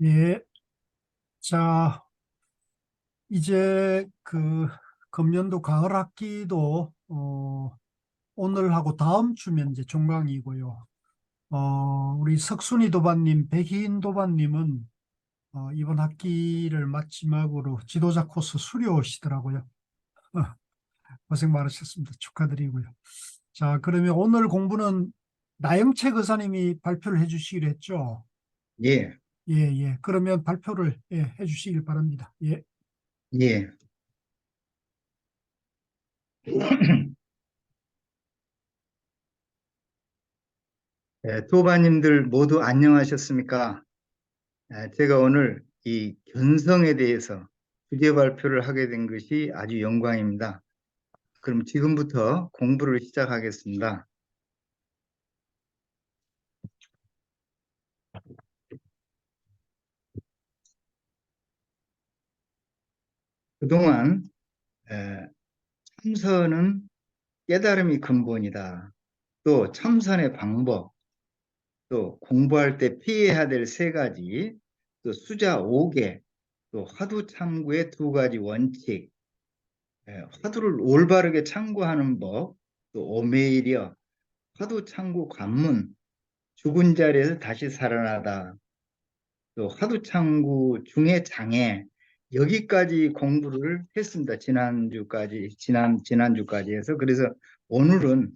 예, 자, 이제 금년도 가을 학기도 오늘하고 다음 주면 이제 종강이고요. 우리 석순이 도반님, 백희인 도반님은 이번 학기를 마지막으로 지도자 코스 수료시더라고요. 고생 많으셨습니다. 축하드리고요. 자, 그러면 오늘 공부는 나영채 의사님이 발표를 해주시기로 했죠. 예, 예, 예. 그러면 발표를 해주시길 바랍니다. 예. 예. 도바님들 모두 안녕하셨습니까? 제가 오늘 이 견성에 대해서 주제 발표를 하게 된 것이 아주 영광입니다. 그럼 지금부터 공부를 시작하겠습니다. 그동안 에, 참선은 깨달음이 근본이다. 또 참선의 방법, 또 공부할 때 피해야 될 세 가지, 또 수자 5개, 또 화두 참고의 두 가지 원칙, 화두를 올바르게 참고하는 법, 또 오메이려, 화두 참고 관문, 죽은 자리에서 다시 살아나다, 또 화두 참고 중의 장애, 여기까지 공부를 했습니다. 지난주까지 해서. 그래서 오늘은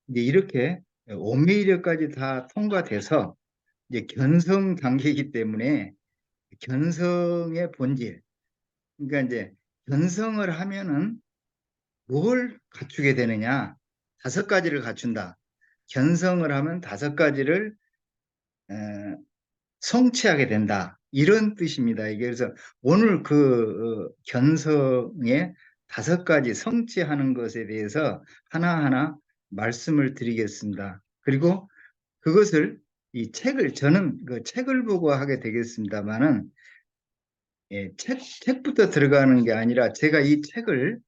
이제 이렇게 오메이려까지 다 통과돼서 이제 견성 단계이기 때문에 견성의 본질, 그러니까 이제 견성을 하면은 뭘 갖추게 되느냐? 다섯 가지를 갖춘다. 견성을 하면 다섯 가지를 어, 성취하게 된다. 이런 뜻입니다. 이게 그래서 오늘 견성의 다섯 가지 성취하는 것에 대해서 하나하나 말씀을 드리겠습니다. 그리고 그것을 이 책을 저는 그 책을 보고 하게 되겠습니다만은 책부터 들어가는 게 아니라 제가 이 책을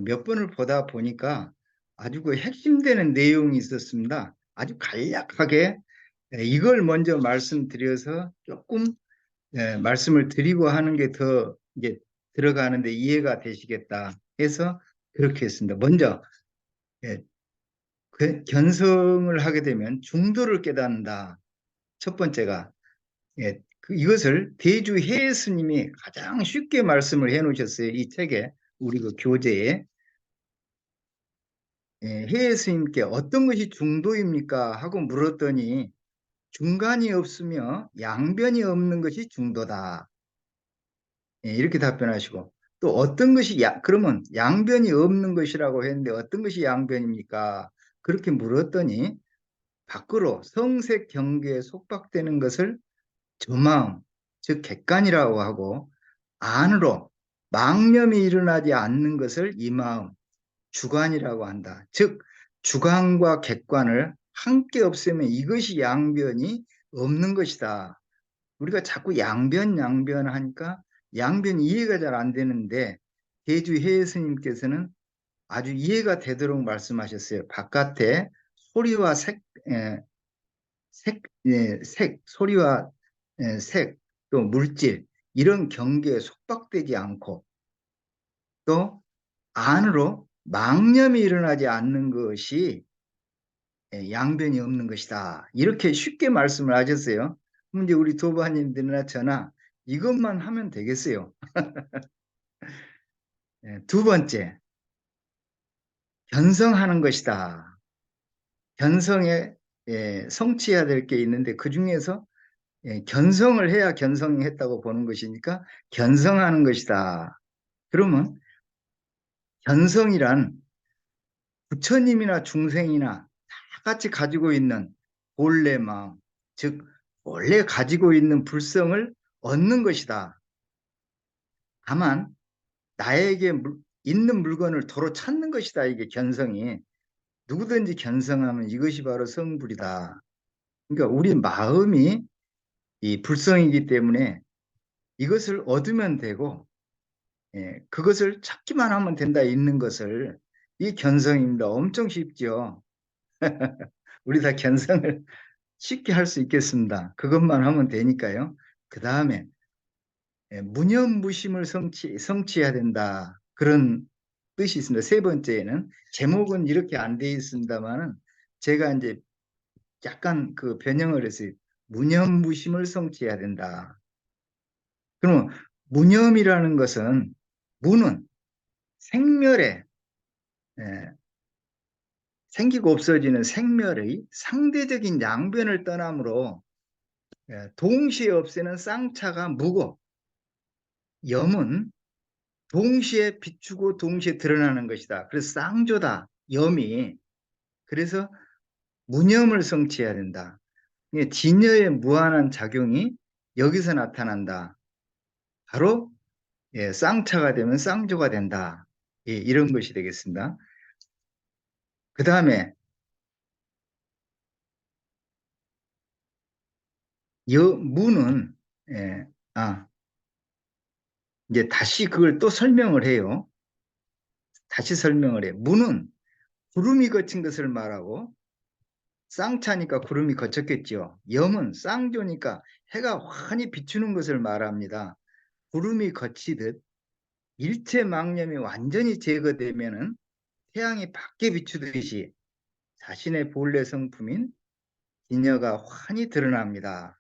몇 번을 보다 보니까 아주 그 핵심되는 내용이 있었습니다. 아주 간략하게 이걸 먼저 말씀드려서 조금 말씀을 드리고 하는 게 더 이제 들어가는데 이해가 되시겠다 해서 그렇게 했습니다. 먼저 예, 견성을 하게 되면 중도를 깨닫는다. 첫 번째가 이것을 대주해 스님이 가장 쉽게 말씀을 해 놓으셨어요. 이 책에, 우리 그 교재에. 해 스님께 어떤 것이 중도입니까? 하고 물었더니 중간이 없으며 양변이 없는 것이 중도다. 이렇게 답변하시고 또 어떤 것이 그러면 양변이 없는 것이라고 했는데 어떤 것이 양변입니까? 그렇게 물었더니 밖으로 성색 경계에 속박되는 것을 저마음, 즉 객관이라고 하고 안으로 망념이 일어나지 않는 것을 이마음, 주관이라고 한다. 즉 주관과 객관을 함께 없애면 이것이 양변이 없는 것이다. 우리가 자꾸 양변 하니까 양변 이해가 잘 안 되는데 대주 해의 스님께서는 아주 이해가 되도록 말씀하셨어요. 바깥에 소리와 소리와 색, 또 물질, 이런 경계에 속박되지 않고 또 안으로 망념이 일어나지 않는 것이 양변이 없는 것이다. 이렇게 쉽게 말씀을 하셨어요. 그럼 이제 우리 도반님들이나 저나 이것만 하면 되겠어요. 두 번째, 견성하는 것이다. 견성에 성취해야 될 게 있는데 그 중에서 견성을 해야 견성했다고 보는 것이니까 견성하는 것이다. 그러면 견성이란 부처님이나 중생이나 다 같이 가지고 있는 본래 마음, 즉 원래 가지고 있는 불성을 얻는 것이다. 다만 나에게 있는 물건을 도로 찾는 것이다. 이게 견성이. 누구든지 견성하면 이것이 바로 성불이다. 그러니까 우리 마음이 이 불성이기 때문에 이것을 얻으면 되고 그것을 찾기만 하면 된다. 있는 것을. 이 견성입니다. 엄청 쉽죠. 우리 다 견성을 쉽게 할 수 있겠습니다. 그것만 하면 되니까요. 그 다음에 무념무심을 성취해야 된다. 그런 뜻이 있습니다. 세 번째에는 제목은 이렇게 안 돼 있습니다만은 제가 이제 약간 그 변형을 해서 무념무심을 성취해야 된다. 그러면 무념이라는 것은 무는 생멸의 예, 생기고 없어지는 생멸의 상대적인 양변을 떠나므로 동시에 없애는 쌍차가 무고 염은 동시에 비추고 동시에 드러나는 것이다. 그래서 쌍조다. 염이. 그래서 무념을 성취해야 된다. 진여의 무한한 작용이 여기서 나타난다. 바로 쌍차가 되면 쌍조가 된다. 이런 것이 되겠습니다. 그 다음에 무는 예, 아 이제 다시 그걸 또 설명을 해요. 다시 설명을 해. 무는 구름이 거친 것을 말하고 쌍차니까 구름이 거쳤겠죠. 염은 쌍조니까 해가 환히 비추는 것을 말합니다. 구름이 거치듯 일체망념이 완전히 제거되면은 태양이 밖에 비추듯이 자신의 본래 성품인 진여가 환히 드러납니다.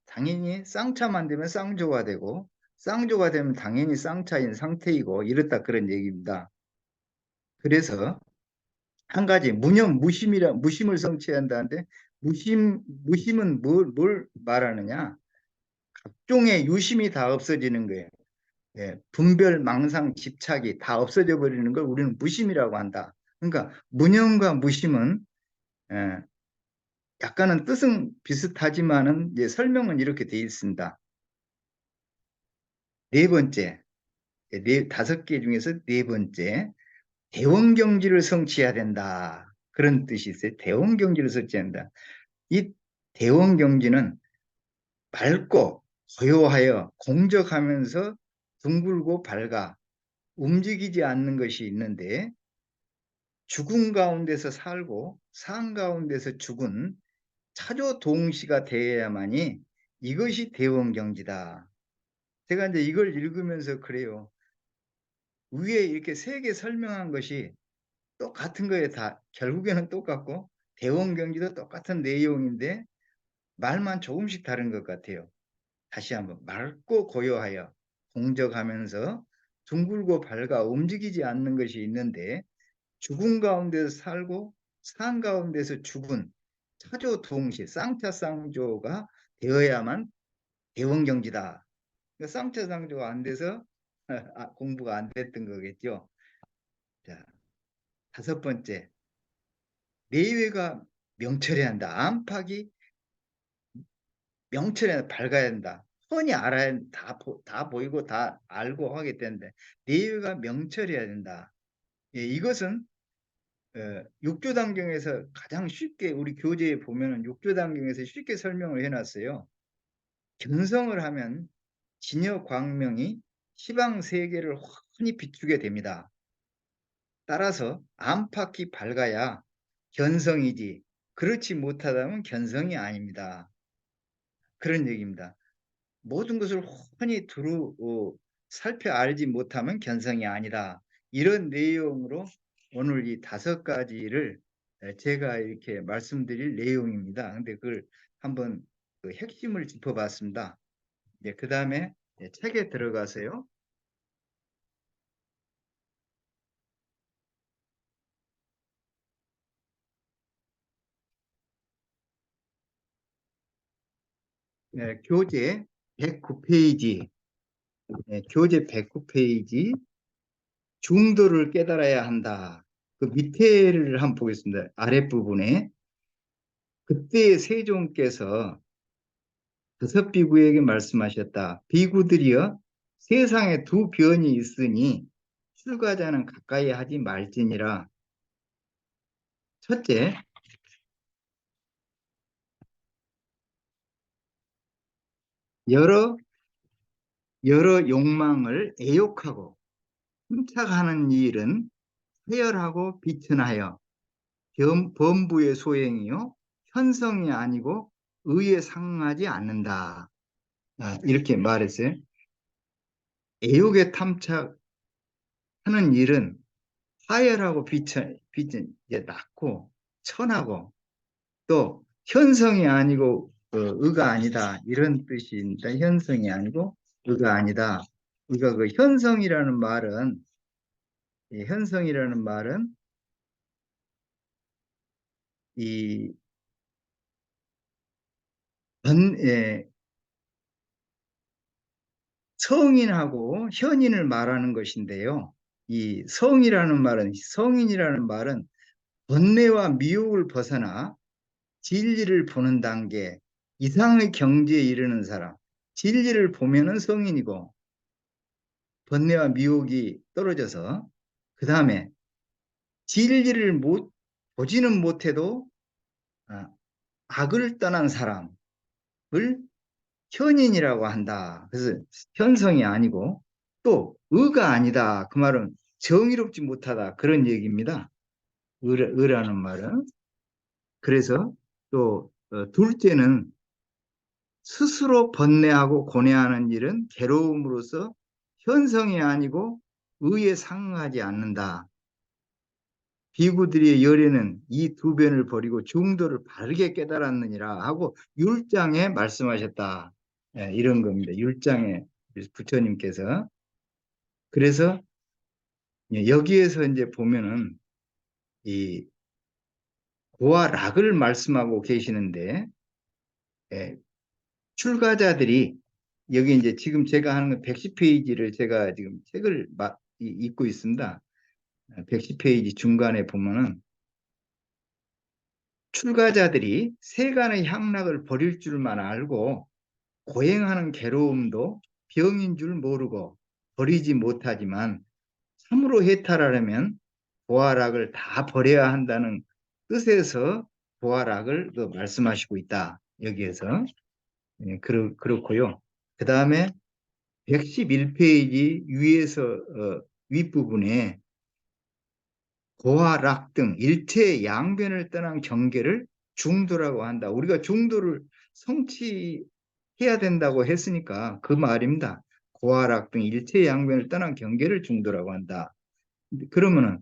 당연히 쌍차만 되면 쌍조가 되고 쌍조가 되면 당연히 쌍차인 상태이고 이렇다 그런 얘기입니다. 그래서 한 가지 무심을 성취한다는데 무심은 뭘 말하느냐? 각종의 유심이 다 없어지는 거예요. 분별, 망상, 집착이 다 없어져 버리는 걸 우리는 무심이라고 한다. 그러니까 무념과 무심은 예, 약간은 뜻은 비슷하지만은 이제 설명은 이렇게 돼 있습니다. 네 번째, 다섯 개 중에서 네 번째, 대원경지를 성취해야 된다. 그런 뜻이 있어요. 대원경지를 성취해야 한다. 이 대원경지는 맑고 고요하여 공적하면서 둥글고 밝아 움직이지 않는 것이 있는데 죽은 가운데서 살고 산 가운데서 죽은 차조 동시가 되어야만이 이것이 대원경지다. 제가 이제 이걸 읽으면서 그래요. 위에 이렇게 세 개 설명한 것이 똑같은 거에 다 결국에는 똑같고 대원경지도 똑같은 내용인데 말만 조금씩 다른 것 같아요. 다시 한번 맑고 고요하여 공적하면서 둥글고 밝아 움직이지 않는 것이 있는데 죽은 가운데서 살고 산 가운데서 죽은 차조 동시 쌍차쌍조가 되어야만 대원경지다. 그러니까 쌍차쌍조가 안 돼서 공부가 안 됐던 거겠죠. 자, 다섯 번째, 내외가 명철해야 한다. 안팎이 명철에 밝아야 된다. 뻔히 알아야 다 보이고 다 알고 하게 되는데 내외가 명철해야 된다. 이것은 육조단경에서 가장 쉽게 우리 교재에 보면은 육조단경에서 쉽게 설명을 해놨어요. 견성을 하면 진여 광명이 시방 세계를 환히 비추게 됩니다. 따라서 안팎이 밝아야 견성이지 그렇지 못하다면 견성이 아닙니다. 그런 얘기입니다. 모든 것을 훤히 살펴 알지 못하면 견성이 아니다. 이런 내용으로 오늘 이 다섯 가지를 제가 이렇게 말씀드릴 내용입니다. 근데 그걸 한번 그 핵심을 짚어봤습니다. 그 다음에 책에 들어가세요. 교재 109페이지, 교재 109페이지 중도를 깨달아야 한다. 그 밑에를 한번 보겠습니다. 아랫부분에 그때 세종께서 다섯 비구에게 말씀하셨다. 비구들이여 세상에 두 변이 있으니 출가자는 가까이 하지 말지니라. 첫째, 여러 여러 욕망을 애욕하고 훔쳐가는 일은 서열하고 비천하여 범부의 소행이요 현성이 아니고 의에 상하지 않는다. 이렇게 말했어요. 애욕에 탐착하는 일은 하열하고 빛은 이제 낮고 천하고 또 현성이 아니고 의가 아니다 이런 뜻입니다. 현성이 아니고 의가 아니다. 우리가 그 현성이라는 말은 현성이라는 말은 이 성인하고 현인을 말하는 것인데요. 이 성인이라는 말은 번뇌와 미혹을 벗어나 진리를 보는 단계, 이상의 경지에 이르는 사람, 진리를 보면은 성인이고, 번뇌와 미혹이 떨어져서, 그 다음에 진리를 보지는 못해도 아, 악을 떠난 사람을 현인이라고 한다. 그래서 현성이 아니고 또 의가 아니다. 그 말은 정의롭지 못하다. 그런 얘기입니다. 의라는 말은. 그래서 또 둘째는 스스로 번뇌하고 고뇌하는 일은 괴로움으로서 현성이 아니고 의에 상응하지 않는다. 비구들의 열애는 이 두 변을 버리고 중도를 바르게 깨달았느니라 하고 율장에 말씀하셨다. 이런 겁니다. 율장에 부처님께서. 그래서 여기에서 이제 보면은 이 고와 락을 말씀하고 계시는데 출가자들이 여기 이제 지금 제가 하는 110페이지를 제가 지금 책을 읽고 있습니다. 110페이지 중간에 보면은 출가자들이 세간의 향락을 버릴 줄만 알고 고행하는 괴로움도 병인 줄 모르고 버리지 못하지만 참으로 해탈하려면 보아락을 다 버려야 한다는 뜻에서 보아락을 말씀하시고 있다. 여기에서. 그렇고요. 그 다음에 111페이지 위에서 윗부분에 고하락 등 일체의 양변을 떠난 경계를 중도라고 한다. 우리가 중도를 성취해야 된다고 했으니까 그 말입니다. 고하락 등 일체의 양변을 떠난 경계를 중도라고 한다. 그러면은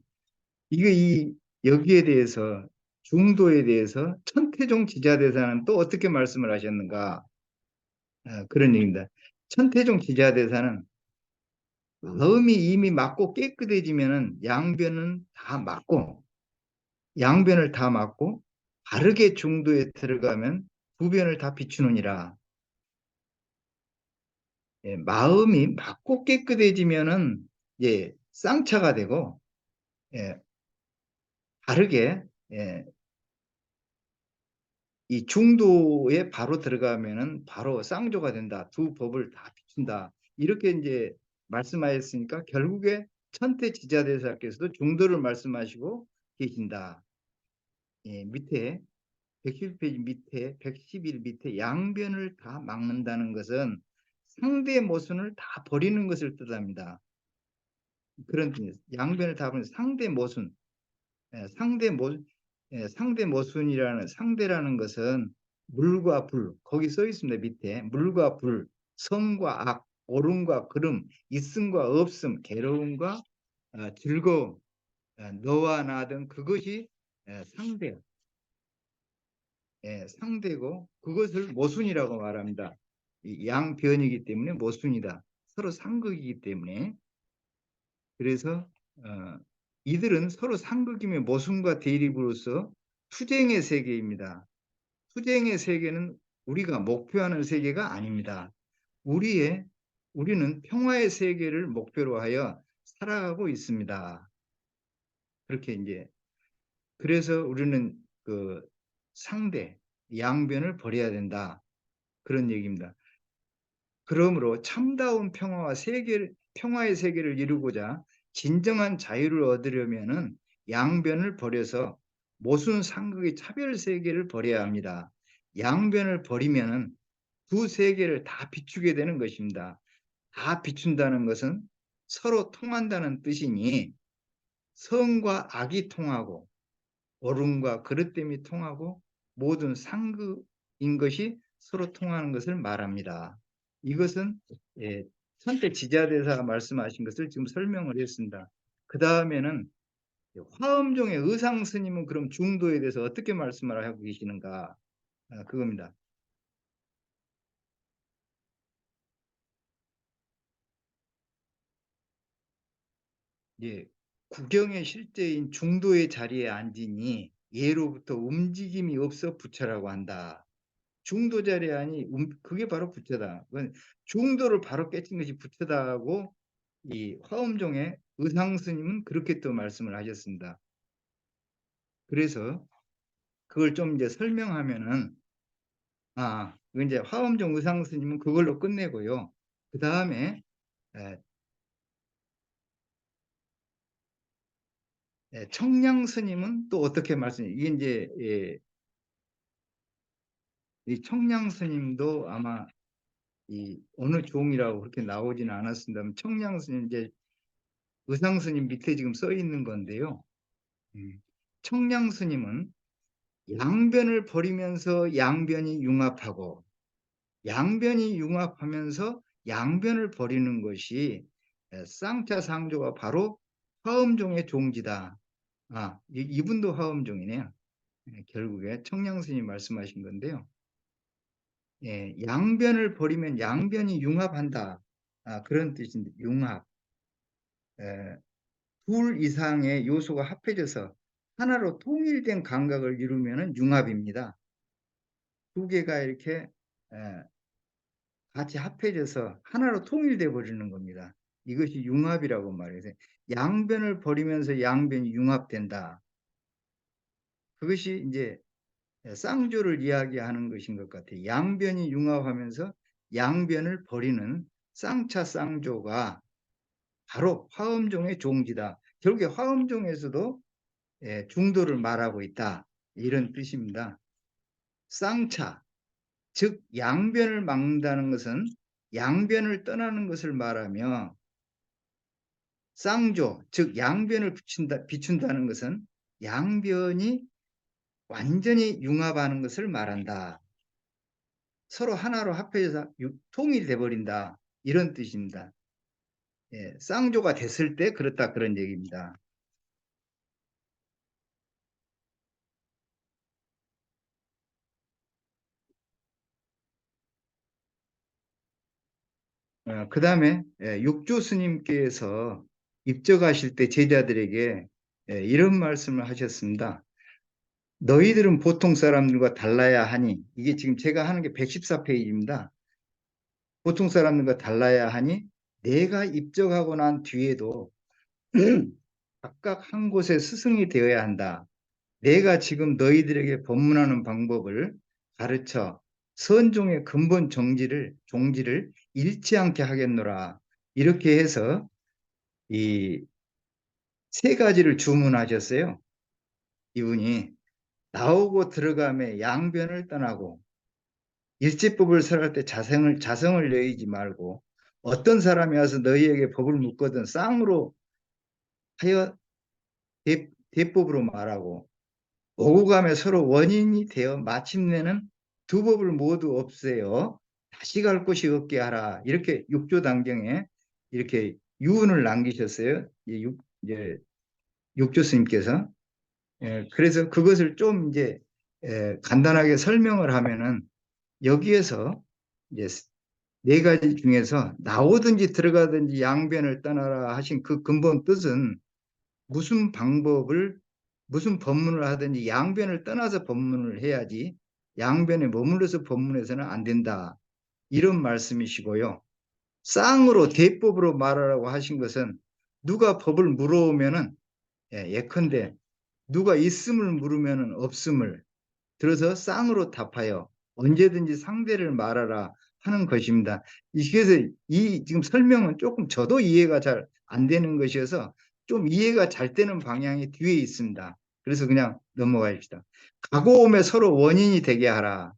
여기에 대해서 중도에 대해서 천태종 지자대사는 또 어떻게 말씀을 하셨는가? 그런 얘기입니다. 천태종 지자대사는 마음이 이미 맑고 깨끗해지면은 양변을 다 막고 바르게 중도에 들어가면 두 변을 다 비추느니라. 마음이 맑고 깨끗해지면은 쌍차가 되고 바르게 이 중도에 바로 들어가면은 바로 쌍조가 된다. 두 법을 다 비춘다. 이렇게 이제 말씀하셨으니까 결국에 천태 지자대사께서도 중도를 말씀하시고 계신다. 밑에 111페이지 밑에 111 밑에 양변을 다 막는다는 것은 상대 모순을 다 버리는 것을 뜻합니다. 그런 뜻이에요. 양변을 다 버리는 상대 모순. 상대 모순이라는 상대라는 것은 물과 불, 거기 써 있습니다. 밑에 물과 불, 성과 악, 옳음과 그름, 있음과 없음, 괴로움과 즐거움, 너와 나 등 그것이 상대, 상대고 그것을 모순이라고 말합니다. 양변이기 때문에 모순이다. 서로 상극이기 때문에. 그래서 이들은 서로 상극이며 모순과 대립으로서 투쟁의 세계입니다. 투쟁의 세계는 우리가 목표하는 세계가 아닙니다. 우리는 평화의 세계를 목표로 하여 살아가고 있습니다. 그렇게 이제 그래서 우리는 그 상대 양변을 버려야 된다. 그런 얘기입니다. 그러므로 참다운 평화의 세계를 이루고자 진정한 자유를 얻으려면은 양변을 버려서 모순 상극의 차별 세계를 버려야 합니다. 양변을 버리면은 두 세계를 다 비추게 되는 것입니다. 다 비춘다는 것은 서로 통한다는 뜻이니 성과 악이 통하고 옳음과 그릇됨이 통하고 모든 상극인 것이 서로 통하는 것을 말합니다. 이것은 선택 지자대사가 말씀하신 것을 지금 설명을 했습니다. 그 다음에는 화엄종의 의상 스님은 그럼 중도에 대해서 어떻게 말씀을 하고 계시는가? 그겁니다. 예, 구경의 실제인 중도의 자리에 앉으니 예로부터 움직임이 없어 부처라고 한다. 중도 자리에 아니 그게 바로 부처다. 그건 중도를 바로 깨친 것이 부처다고 이 화엄종의 의상 스님은 그렇게 또 말씀을 하셨습니다. 그래서 그걸 좀 이제 설명하면은 그 이제 화엄종 의상 스님은 그걸로 끝내고요. 그 다음에 청량 스님은 또 어떻게 말씀해? 이게 이제 이 청량 스님도 아마 이 어느 종이라고 그렇게 나오지는 않았습니다. 청량 스님 이제 의상 스님 밑에 지금 써 있는 건데요. 청량 스님은 양변을 버리면서 양변이 융합하고 양변이 융합하면서 양변을 버리는 것이 쌍차상조가 바로 화엄종의 종지다. 이분도 화엄종이네요. 결국에 청량 스님 말씀하신 건데요. 양변을 버리면 양변이 융합한다. 그런 뜻인데 융합. 둘 이상의 요소가 합해져서 하나로 통일된 감각을 이루면 융합입니다. 두 개가 이렇게 같이 합해져서 하나로 통일돼 버리는 겁니다. 이것이 융합이라고 말해요. 양변을 버리면서 양변이 융합된다. 그것이 이제 쌍조를 이야기하는 것인 것 같아요. 양변이 융합하면서 양변을 버리는 쌍차 쌍조가 바로 화엄종의 종지다. 결국에 화엄종에서도 중도를 말하고 있다. 이런 뜻입니다. 쌍차, 즉 양변을 막는다는 것은 양변을 떠나는 것을 말하며 쌍조, 즉 양변을 비춘다는 것은 양변이 완전히 융합하는 것을 말한다. 서로 하나로 합해져서 통일돼 버린다. 이런 뜻입니다. 쌍조가 됐을 때 그렇다 그런 얘기입니다. 그 다음에 육조 스님께서 입적하실 때 제자들에게 이런 말씀을 하셨습니다. 너희들은 보통 사람들과 달라야 하니 이게 지금 제가 하는 게 114페이지입니다. 보통 사람들과 달라야 하니 내가 입적하고 난 뒤에도 각각 한 곳에 스승이 되어야 한다. 내가 지금 너희들에게 법문하는 방법을 가르쳐 선종의 근본 종지를 잃지 않게 하겠노라. 이렇게 해서 이 세 가지를 주문하셨어요. 이분이 나오고 들어감에 양변을 떠나고 일지법을 설할 때 자성을 여의지 말고 어떤 사람이 와서 너희에게 법을 묻거든 쌍으로 하여 대법으로 말하고 오고 가며 서로 원인이 되어 마침내는 두 법을 모두 없애요. 다시 갈 곳이 없게 하라. 이렇게 육조당경에 이렇게 유언을 남기셨어요. 이제 육조 스님께서. 그래서 그것을 좀 이제 간단하게 설명을 하면은 여기에서 이제 네 가지 중에서 나오든지 들어가든지 양변을 떠나라 하신 그 근본 뜻은 무슨 방법을 무슨 법문을 하든지 양변을 떠나서 법문을 해야지 양변에 머물러서 법문해서는 안 된다. 이런 말씀이시고요. 쌍으로 대법으로 말하라고 하신 것은 누가 법을 물어오면은 예컨대 누가 있음을 물으면은 없음을 들어서 쌍으로 답하여 언제든지 상대를 말하라 하는 것입니다. 그래서 이 지금 설명은 조금 저도 이해가 잘 안 되는 것이어서 좀 이해가 잘 되는 방향이 뒤에 있습니다. 그래서 그냥 넘어가십시다. 가고 오매 서로 원인이 되게 하라.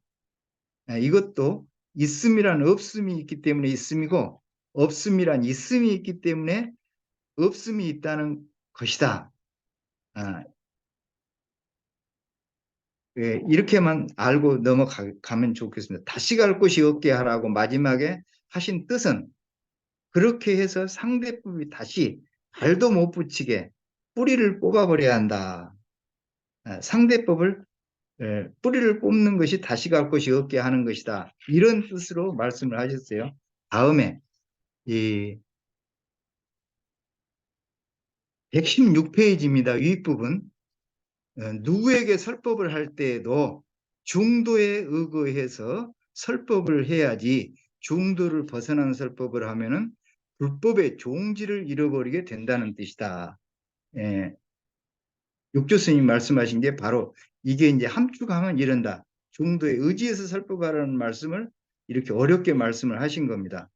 이것도 있음이란 없음이 있기 때문에 있음이고 없음이란 있음이 있기 때문에 없음이 있다는 것이다. 아, 이렇게만 알고 넘어가면 좋겠습니다. 다시 갈 곳이 없게 하라고 마지막에 하신 뜻은 그렇게 해서 상대법이 다시 발도 못 붙이게 뿌리를 뽑아버려야 한다. 상대법을 뿌리를 뽑는 것이 다시 갈 곳이 없게 하는 것이다. 이런 뜻으로 말씀을 하셨어요. 다음에 이 116페이지입니다. 윗부분. 누구에게 설법을 할 때에도 중도에 의거해서 설법을 해야지 중도를 벗어난 설법을 하면은 불법의 종지를 잃어버리게 된다는 뜻이다. 예, 육조 스님 말씀하신 게 바로 이게 이제 함축하면 이런다. 중도에 의지해서 설법하라는 말씀을 이렇게 어렵게 말씀을 하신 겁니다.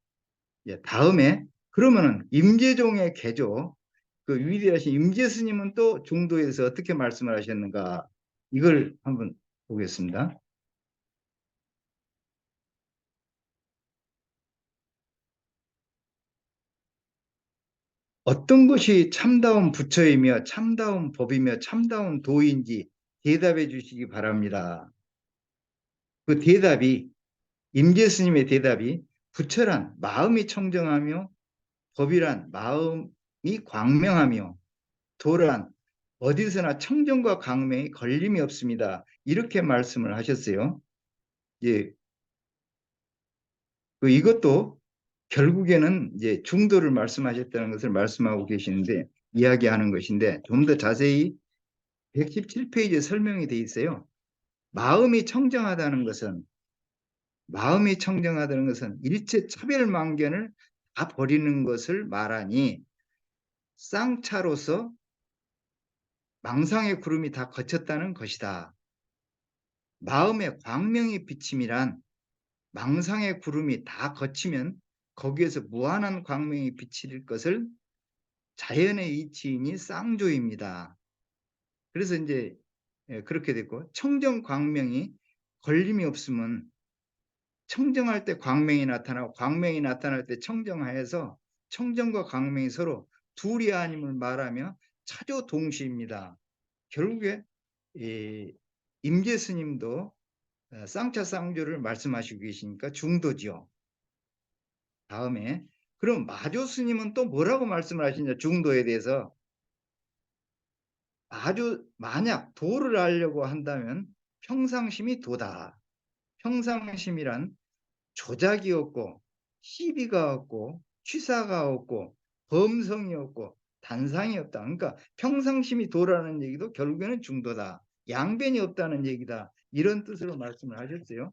예, 다음에 그러면은 임재종의 개조, 그 위대하신 임재 스님은 또 중도에서 어떻게 말씀을 하셨는가? 이걸 한번 보겠습니다. 어떤 것이 참다운 부처이며 참다운 법이며 참다운 도인지 대답해 주시기 바랍니다. 그 대답이 임재 스님의 대답이 부처란 마음이 청정하며 법이란 마음이 광명하며 도란 어디서나 청정과 광명이 걸림이 없습니다. 이렇게 말씀을 하셨어요. 예, 이것도 결국에는 이제 중도를 말씀하셨다는 것을 말씀하고 계시는데 이야기하는 것인데 좀 더 자세히 117페이지에 설명이 돼 있어요. 마음이 청정하다는 것은 일체 차별망견을 다 버리는 것을 말하니 쌍차로서 망상의 구름이 다 거쳤다는 것이다. 마음의 광명이 비침이란 망상의 구름이 다 거치면 거기에서 무한한 광명이 비칠 것을 자연의 이치이니 쌍조입니다. 그래서 이제 그렇게 됐고 청정 광명이 걸림이 없으면 청정할 때 광명이 나타나고 광명이 나타날 때 청정하여서 청정과 광명이 서로 둘이 아님을 말하며 차조 동시입니다. 결국에 임재 스님도 쌍차 쌍조를 말씀하시고 계시니까 중도지요. 다음에 그럼 마조 스님은 또 뭐라고 말씀을 하시냐 중도에 대해서 아주 만약 도를 알려고 한다면 평상심이 도다. 평상심이란 조작이 없고 시비가 없고 취사가 없고 범성이 없고 단상이 없다. 그러니까 평상심이 도라는 얘기도 결국에는 중도다. 양변이 없다는 얘기다. 이런 뜻으로 말씀을 하셨어요.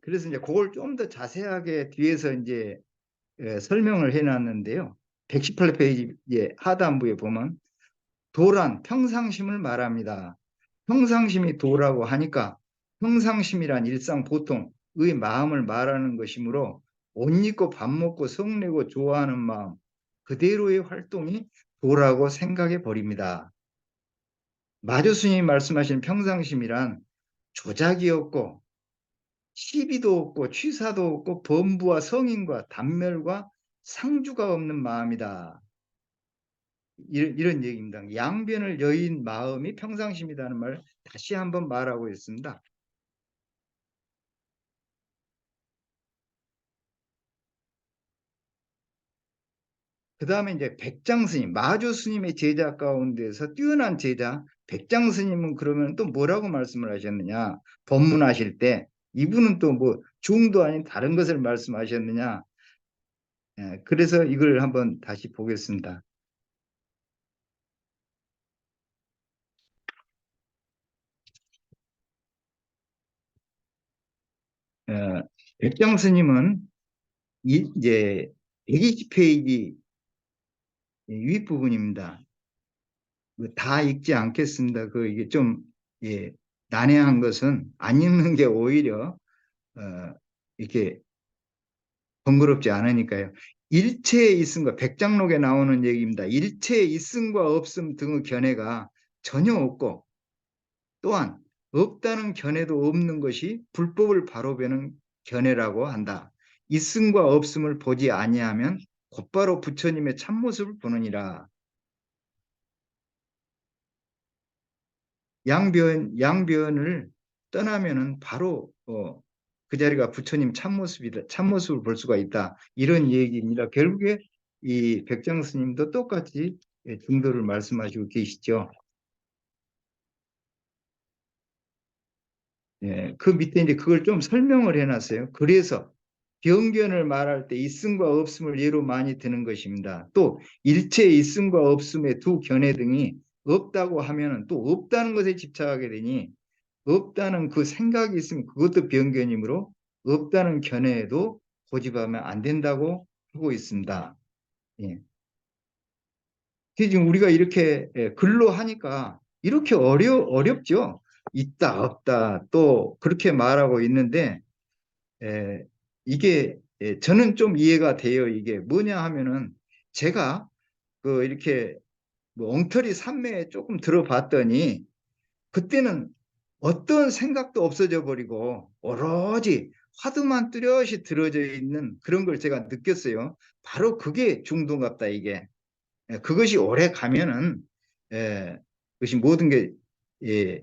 그래서 이제 그걸 좀 더 자세하게 뒤에서 이제 설명을 해놨는데요. 118페이지 하단부에 보면 도란 평상심을 말합니다. 평상심이 도라고 하니까 평상심이란 일상 보통의 마음을 말하는 것이므로 옷 입고 밥 먹고 성내고 좋아하는 마음 그대로의 활동이 도라고 생각해 버립니다. 마조 스님이 말씀하신 평상심이란 조작이 없고 시비도 없고 취사도 없고 범부와 성인과 단멸과 상주가 없는 마음이다. 이런 얘기입니다. 양변을 여인 마음이 평상심이라는 말 다시 한번 말하고 있습니다. 그 다음에 이제 백장 스님, 마주 스님의 제자 가운데서 뛰어난 제자 백장 스님은 그러면 또 뭐라고 말씀을 하셨느냐? 법문하실 때 이분은 또 뭐 중도 아닌 다른 것을 말씀하셨느냐? 그래서 이걸 한번 다시 보겠습니다. 백장 스님은 이제 120페이지 윗부분입니다. 다 읽지 않겠습니다. 이게 좀 난해한 것은 안 읽는 게 오히려 이렇게 번거롭지 않으니까요. 일체에 있음과 백장록에 나오는 얘기입니다. 일체에 있음과 없음 등의 견해가 전혀 없고 또한 없다는 견해도 없는 것이 불법을 바로 베는 견해라고 한다. 있음과 없음을 보지 아니하면 곧바로 부처님의 참모습을 보느니라. 양변을 떠나면은 바로 그 자리가 부처님 참모습이다, 참모습을 볼 수가 있다. 이런 얘기입니다. 결국에 이 백장 스님도 똑같이 중도를 말씀하시고 계시죠. 예, 그 밑에 이제 그걸 좀 설명을 해놨어요. 그래서 병견을 말할 때 있음과 없음을 예로 많이 드는 것입니다. 또 일체의 있음과 없음의 두 견해 등이 없다고 하면은 또 없다는 것에 집착하게 되니 없다는 그 생각이 있으면 그것도 병견이므로 없다는 견해에도 고집하면 안 된다고 하고 있습니다. 예. 지금 우리가 이렇게 글로 하니까 이렇게 어렵죠. 있다, 없다, 또 그렇게 말하고 있는데, 이게, 저는 좀 이해가 돼요. 이게 뭐냐 하면은, 제가 그 이렇게 뭐 엉터리 산매에 조금 들어봤더니, 그때는 어떤 생각도 없어져 버리고, 오로지 화두만 뚜렷이 들어져 있는 그런 걸 제가 느꼈어요. 바로 그게 중도인갑다, 이게. 그것이 오래 가면은 그것이 모든 게 예,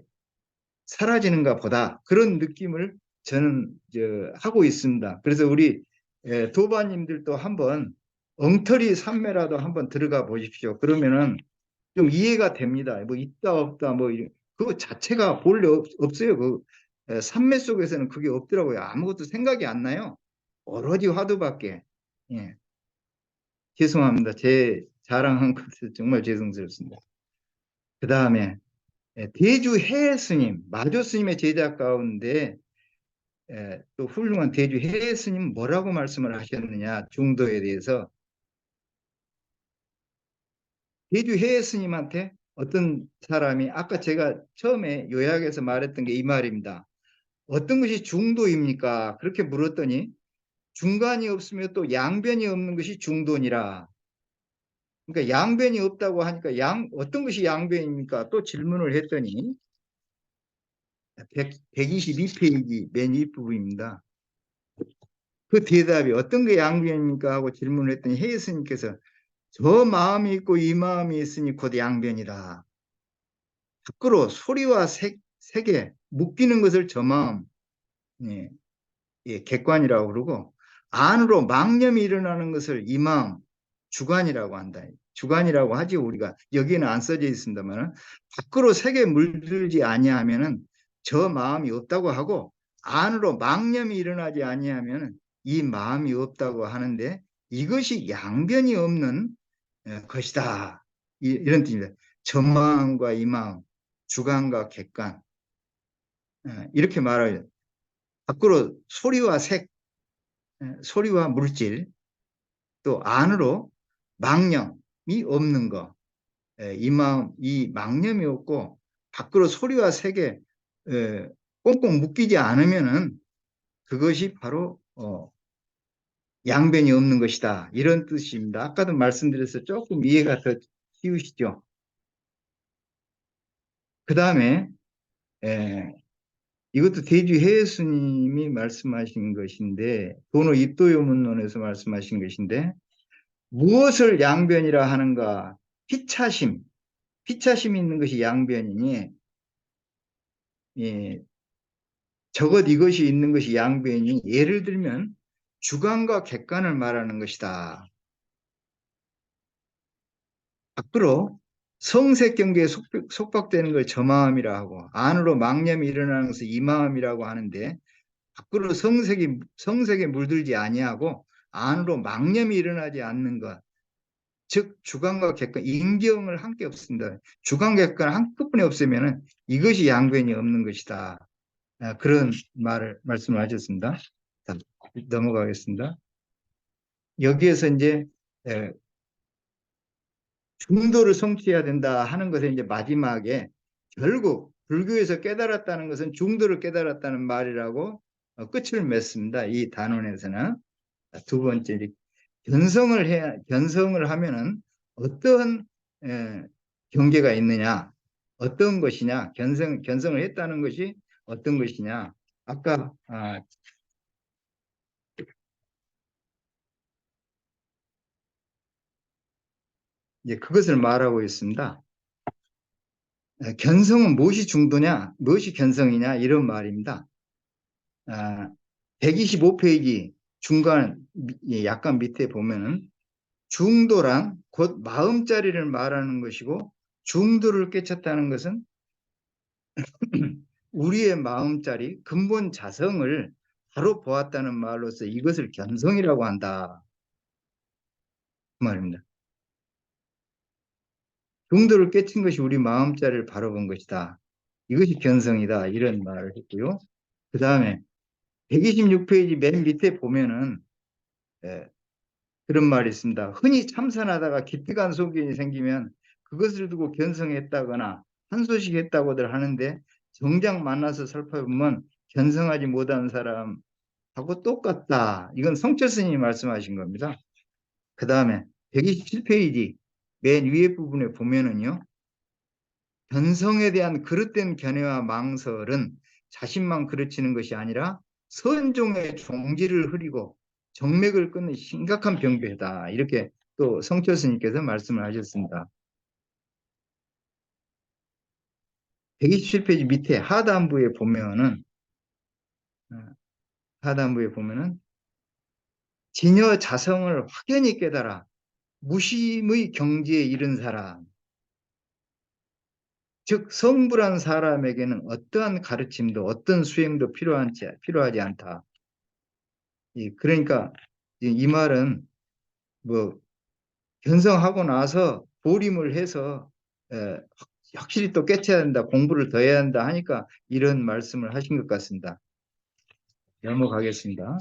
사라지는가 보다 그런 느낌을 저는 하고 있습니다. 그래서 우리 도반님들도 한번 엉터리 산매라도 한번 들어가 보십시오. 그러면은 좀 이해가 됩니다. 뭐 있다 없다 뭐 그거 자체가 본래 없어요. 그 산매 속에서는 그게 없더라고요. 아무것도 생각이 안 나요. 오로지 화두밖에. 예, 죄송합니다. 제 자랑한 것을 정말 죄송스럽습니다. 그 다음에 대주 해엘 스님, 마조 스님의 제자 가운데 또 훌륭한 대주 해엘 스님 뭐라고 말씀을 하셨느냐 중도에 대해서 대주 해엘 스님한테 어떤 사람이 아까 제가 처음에 요약해서 말했던 게 이 말입니다. 어떤 것이 중도입니까? 그렇게 물었더니 중간이 없으며 또 양변이 없는 것이 중도니라. 그러니까 양변이 없다고 하니까 어떤 것이 양변입니까? 또 질문을 했더니 122페이지 맨 윗부분입니다. 그 대답이 어떤 게 양변입니까? 하고 질문을 했더니 해 스님께서 저 마음이 있고 이 마음이 있으니 곧 양변이다. 밖으로 소리와 색에 묶이는 것을 저 마음, 예, 예, 객관이라고 그러고 안으로 망념이 일어나는 것을 이 마음, 주관이라고 한다. 주관이라고 하지 우리가 여기는 안 써져 있습니다만 밖으로 색에 물들지 아니하면은 저 마음이 없다고 하고 안으로 망념이 일어나지 아니하면은 이 마음이 없다고 하는데 이것이 양변이 없는 것이다. 이런 뜻입니다. 저 마음과 이 마음, 주관과 객관 이렇게 말해요. 밖으로 소리와 색, 소리와 물질 또 안으로 망념이 없는 거. 이 마음, 이 망념이 없고 밖으로 소리와 색에 꽁꽁 묶이지 않으면은 그것이 바로 양변이 없는 것이다. 이런 뜻입니다. 아까도 말씀드려서 조금 이해가 더 쉬우시죠. 그 다음에 이것도 대주 해수님이 말씀하신 것인데 도노 입도요문론에서 말씀하신 것인데 무엇을 양변이라 하는가? 피차심, 피차심이 있는 것이 양변이니 예, 적어도 이것이 있는 것이 양변이니 예를 들면 주관과 객관을 말하는 것이다. 밖으로 성색 경계에 속박되는 걸 저 마음이라 하고 안으로 망념이 일어나는 것을 이 마음이라고 하는데 밖으로 성색에 물들지 아니하고 안으로 망념이 일어나지 않는 것. 즉 주관과 객관, 인경을 함께 없습니다. 주관과 객관 한꺼번에 없으면 이것이 양변이 없는 것이다. 그런 말씀을 하셨습니다. 자, 넘어가겠습니다. 여기에서 이제 중도를 성취해야 된다 하는 것에 이제 마지막에 결국 불교에서 깨달았다는 것은 중도를 깨달았다는 말이라고 끝을 맺습니다. 이 단원에서는 두 번째 견성을 하면은 어떤 경계가 있느냐, 어떤 것이냐, 견성을 했다는 것이 어떤 것이냐. 아까 이제 그것을 말하고 있습니다. 견성은 무엇이 중도냐, 무엇이 견성이냐 이런 말입니다. 아, 125페이지 중간 약간 밑에 보면은 중도란 곧 마음자리를 말하는 것이고 중도를 깨쳤다는 것은 우리의 마음자리 근본 자성을 바로 보았다는 말로서 이것을 견성이라고 한다 그 말입니다. 중도를 깨친 것이 우리 마음자리를 바로 본 것이다. 이것이 견성이다. 이런 말을 했고요. 그 다음에 126페이지 맨 밑에 보면은 예, 그런 말이 있습니다. 흔히 참선하다가 기특한 소견이 생기면 그것을 두고 견성했다거나 한소식했다고들 하는데 정작 만나서 살펴보면 견성하지 못한 사람하고 똑같다. 이건 성철 스님이 말씀하신 겁니다. 그 다음에 127페이지 맨 위에 부분에 보면은요. 견성에 대한 그릇된 견해와 망설은 자신만 그르치는 것이 아니라 선종의 종지를 흐리고 정맥을 끊는 심각한 병폐다. 이렇게 또 성철 스님께서 말씀을 하셨습니다. 127페이지 밑에 하단부에 보면은 어, 하단부에 보면은 진여 자성을 확연히 깨달아 무심의 경지에 이른 사람, 즉 성불한 사람에게는 어떠한 가르침도 어떤 수행도 필요하지 않다. 그러니까 이 말은 뭐 견성하고 나서 보림을 해서 에, 확실히 또 깨쳐야 된다, 공부를 더 해야 한다 하니까 이런 말씀을 하신 것 같습니다. 넘어가겠습니다.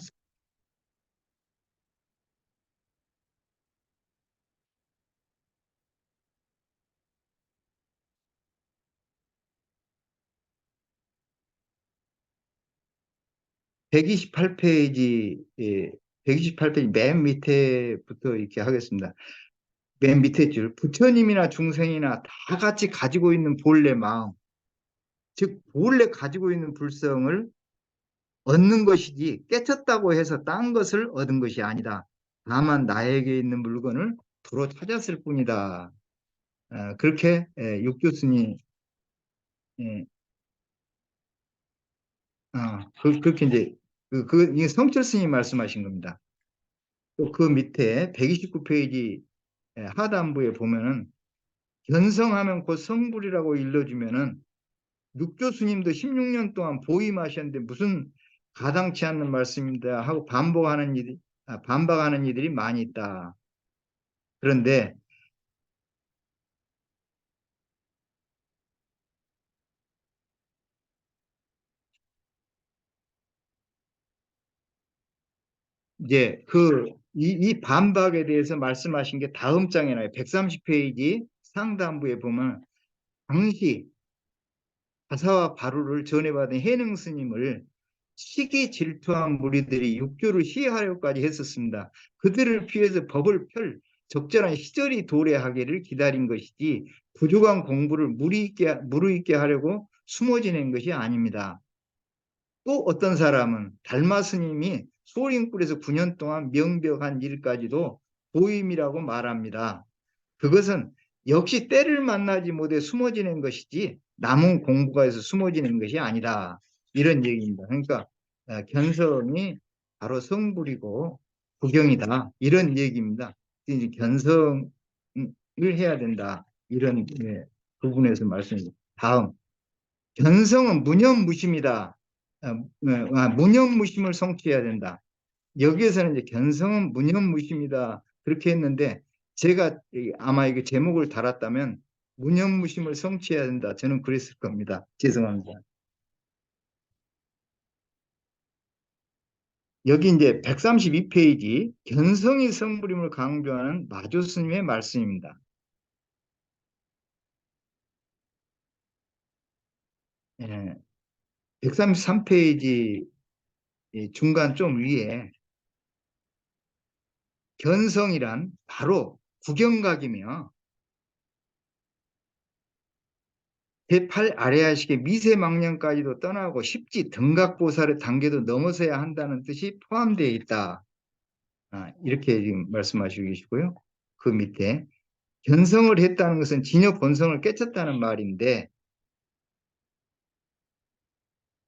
128페이지, 128페이지 맨 밑에부터 이렇게 하겠습니다. 맨 밑에 줄, 부처님이나 중생이나 다 같이 가지고 있는 본래 마음, 즉 본래 가지고 있는 불성을 얻는 것이지 깨쳤다고 해서 딴 것을 얻은 것이 아니다. 다만 나에게 있는 물건을 도로 찾았을 뿐이다. 그렇게 육 교수님 예, 그렇게 이제 이 성철 스님 말씀하신 겁니다. 또 그 밑에 129페이지 하단부에 보면은 견성하면 곧 성불이라고 일러주면은 육조 스님도 16년 동안 보임하셨는데 무슨 가당치 않는 말씀입니다 하고 반박하는 이들이 많이 있다. 그런데 이제 이 반박에 대해서 말씀하신 게 다음 장에 나와요. 130페이지 상단부에 보면 당시 가사와 바루를 전해받은 해능 스님을 시기 질투한 무리들이 육조를 시해하려고까지 했었습니다. 그들을 피해서 법을 펼 적절한 시절이 도래하기를 기다린 것이지 부족한 공부를 무르익게 하려고 숨어 지낸 것이 아닙니다. 또 어떤 사람은 달마 스님이 소림굴에서 9년 동안 명백한 일까지도 보임이라고 말합니다. 그것은 역시 때를 만나지 못해 숨어 지낸 것이지 남은 공부가 해서 숨어 지낸 것이 아니다. 이런 얘기입니다. 그러니까 견성이 바로 성불이고 구경이다. 이런 얘기입니다. 이제 견성을 해야 된다. 이런 부분에서 말씀입니다. 다음. 견성은 무념무심이다. 무념무심을 성취해야 된다. 여기에서는 이제 견성은 무념무심이다. 그렇게 했는데 제가 아마 이게 제목을 달았다면 무념무심을 성취해야 된다. 저는 그랬을 겁니다. 죄송합니다. 여기 이제 132페이지 견성이 성불임을 강조하는 마조 스님의 말씀입니다. 133페이지 중간 좀 위에 견성이란 바로 구경각이며 제8 아래아식의 미세망령까지도 떠나고 십지 등각보살의 단계도 넘어서야 한다는 뜻이 포함되어 있다. 이렇게 지금 말씀하시고 계시고요. 그 밑에 견성을 했다는 것은 진여 본성을 깨쳤다는 말인데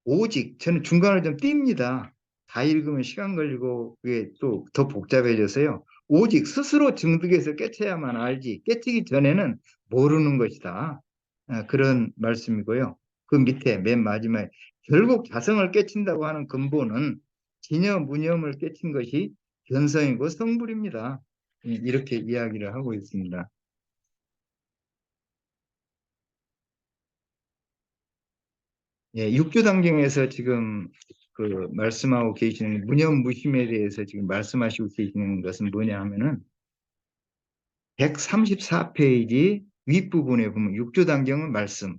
오직 저는 중간을 좀 띱니다. 다 읽으면 시간 걸리고 그게 또 더 복잡해져서요. 오직 스스로 증득해서 깨쳐야만 알지 깨치기 전에는 모르는 것이다. 그런 말씀이고요. 그 밑에 맨 마지막에 결국 자성을 깨친다고 하는 근본은 진여 무념을 깨친 것이 견성이고 성불입니다. 이렇게 이야기를 하고 있습니다. 예, 육조당경에서 지금 그 말씀하고 계시는 무념무심에 대해서 지금 말씀하시고 계시는 것은 뭐냐 하면은 134페이지 윗부분에 보면 육조당경은 말씀.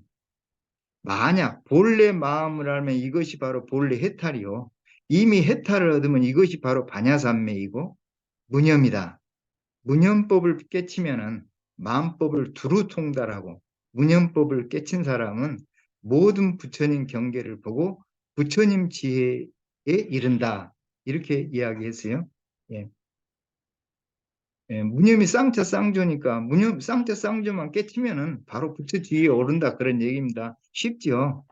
만약 본래 마음을 알면 이것이 바로 본래 해탈이요. 이미 해탈을 얻으면 이것이 바로 반야산매이고 무념이다. 무념법을 깨치면은 마음법을 두루 통달하고 무념법을 깨친 사람은 모든 부처님 경계를 보고 부처님 지혜에 이른다. 이렇게 이야기했어요. 예. 예, 무념이 쌍차 쌍조니까 무념 쌍차 쌍조만 깨치면은 바로 부처 지혜에 오른다 그런 얘기입니다. 쉽죠?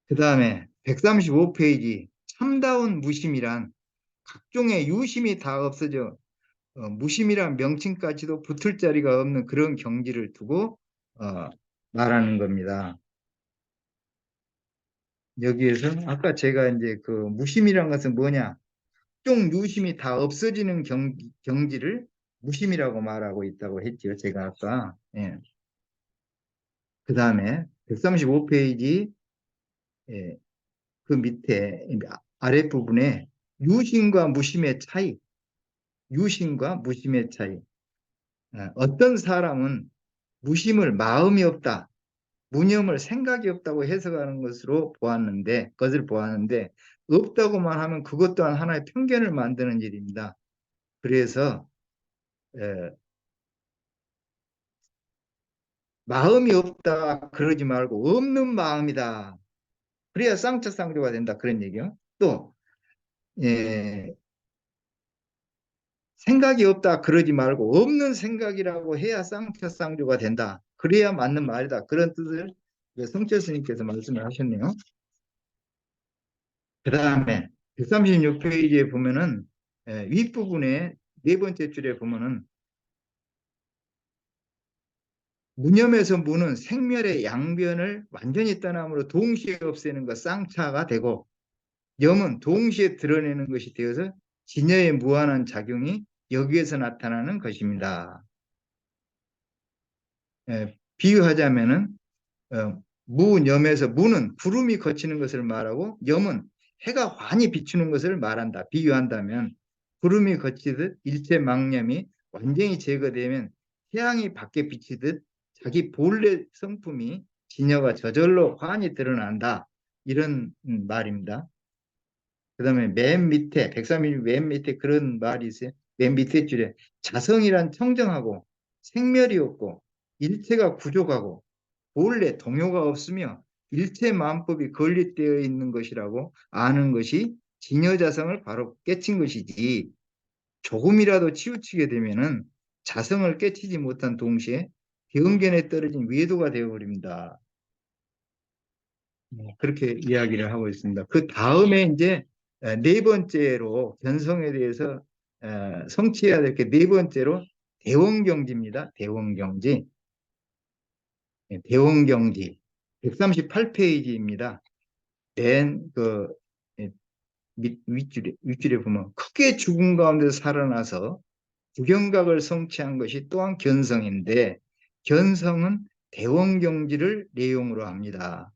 그 다음에 135페이지 참다운 무심이란 각종의 유심이 다 없어져 무심이란 명칭까지도 붙을 자리가 없는 그런 경지를 두고 어, 말하는 겁니다. 여기에서 아까 제가 이제 그 무심이란 것은 뭐냐? 각종 유심이 다 없어지는 경지를 무심이라고 말하고 있다고 했죠. 제가 아까. 예. 그 다음에 135페이지 그 밑에 아랫부분에 유심과 무심의 차이, 유심과 무심의 차이. 어떤 사람은 무심을 마음이 없다, 무념을 생각이 없다고 해석하는 것을 보았는데, 없다고만 하면 그것 또한 하나의 편견을 만드는 일입니다. 그래서, 에, 마음이 없다, 그러지 말고, 없는 마음이다. 그래야 쌍처쌍조가 된다. 그런 얘기요. 또, 예, 생각이 없다, 그러지 말고, 없는 생각이라고 해야 쌍처쌍조가 된다. 그래야 맞는 말이다. 그런 뜻을 성철 스님께서 말씀을 하셨네요. 그 다음에 136페이지에 보면은 윗부분에 네 번째 줄에 보면은 무념에서 무는 생멸의 양변을 완전히 떠남으로 동시에 없애는 것 쌍차가 되고 염은 동시에 드러내는 것이 되어서 진여의 무한한 작용이 여기에서 나타나는 것입니다. 비유하자면은 무념에서 무는 구름이 거치는 것을 말하고 염은 해가 환히 비추는 것을 말한다. 비유한다면 구름이 거치듯 일체 망념이 완전히 제거되면 태양이 밖에 비치듯 자기 본래 성품이 진여가 저절로 환히 드러난다. 이런 말입니다. 그 다음에 맨 밑에 136 맨 밑에 그런 말이 있어요. 맨 밑에 줄에 자성이란 청정하고 생멸이 없고 일체가 부족하고 본래 동요가 없으며 일체 마음법이 건립되어 있는 것이라고 아는 것이 진여자성을 바로 깨친 것이지 조금이라도 치우치게 되면은 자성을 깨치지 못한 동시에 경견에 떨어진 외도가 되어버립니다. 그렇게 이야기를 하고 있습니다. 그 다음에 이제 네 번째로 견성에 대해서 성취해야 될 게 네 번째로 대원경지입니다. 대원경지. 대원경지 138페이지입니다. 맨그 윗줄에 보면 크게 죽은 가운데 살아나서 구경각을 성취한 것이 또한 견성인데 견성은 대원경지를 내용으로 합니다.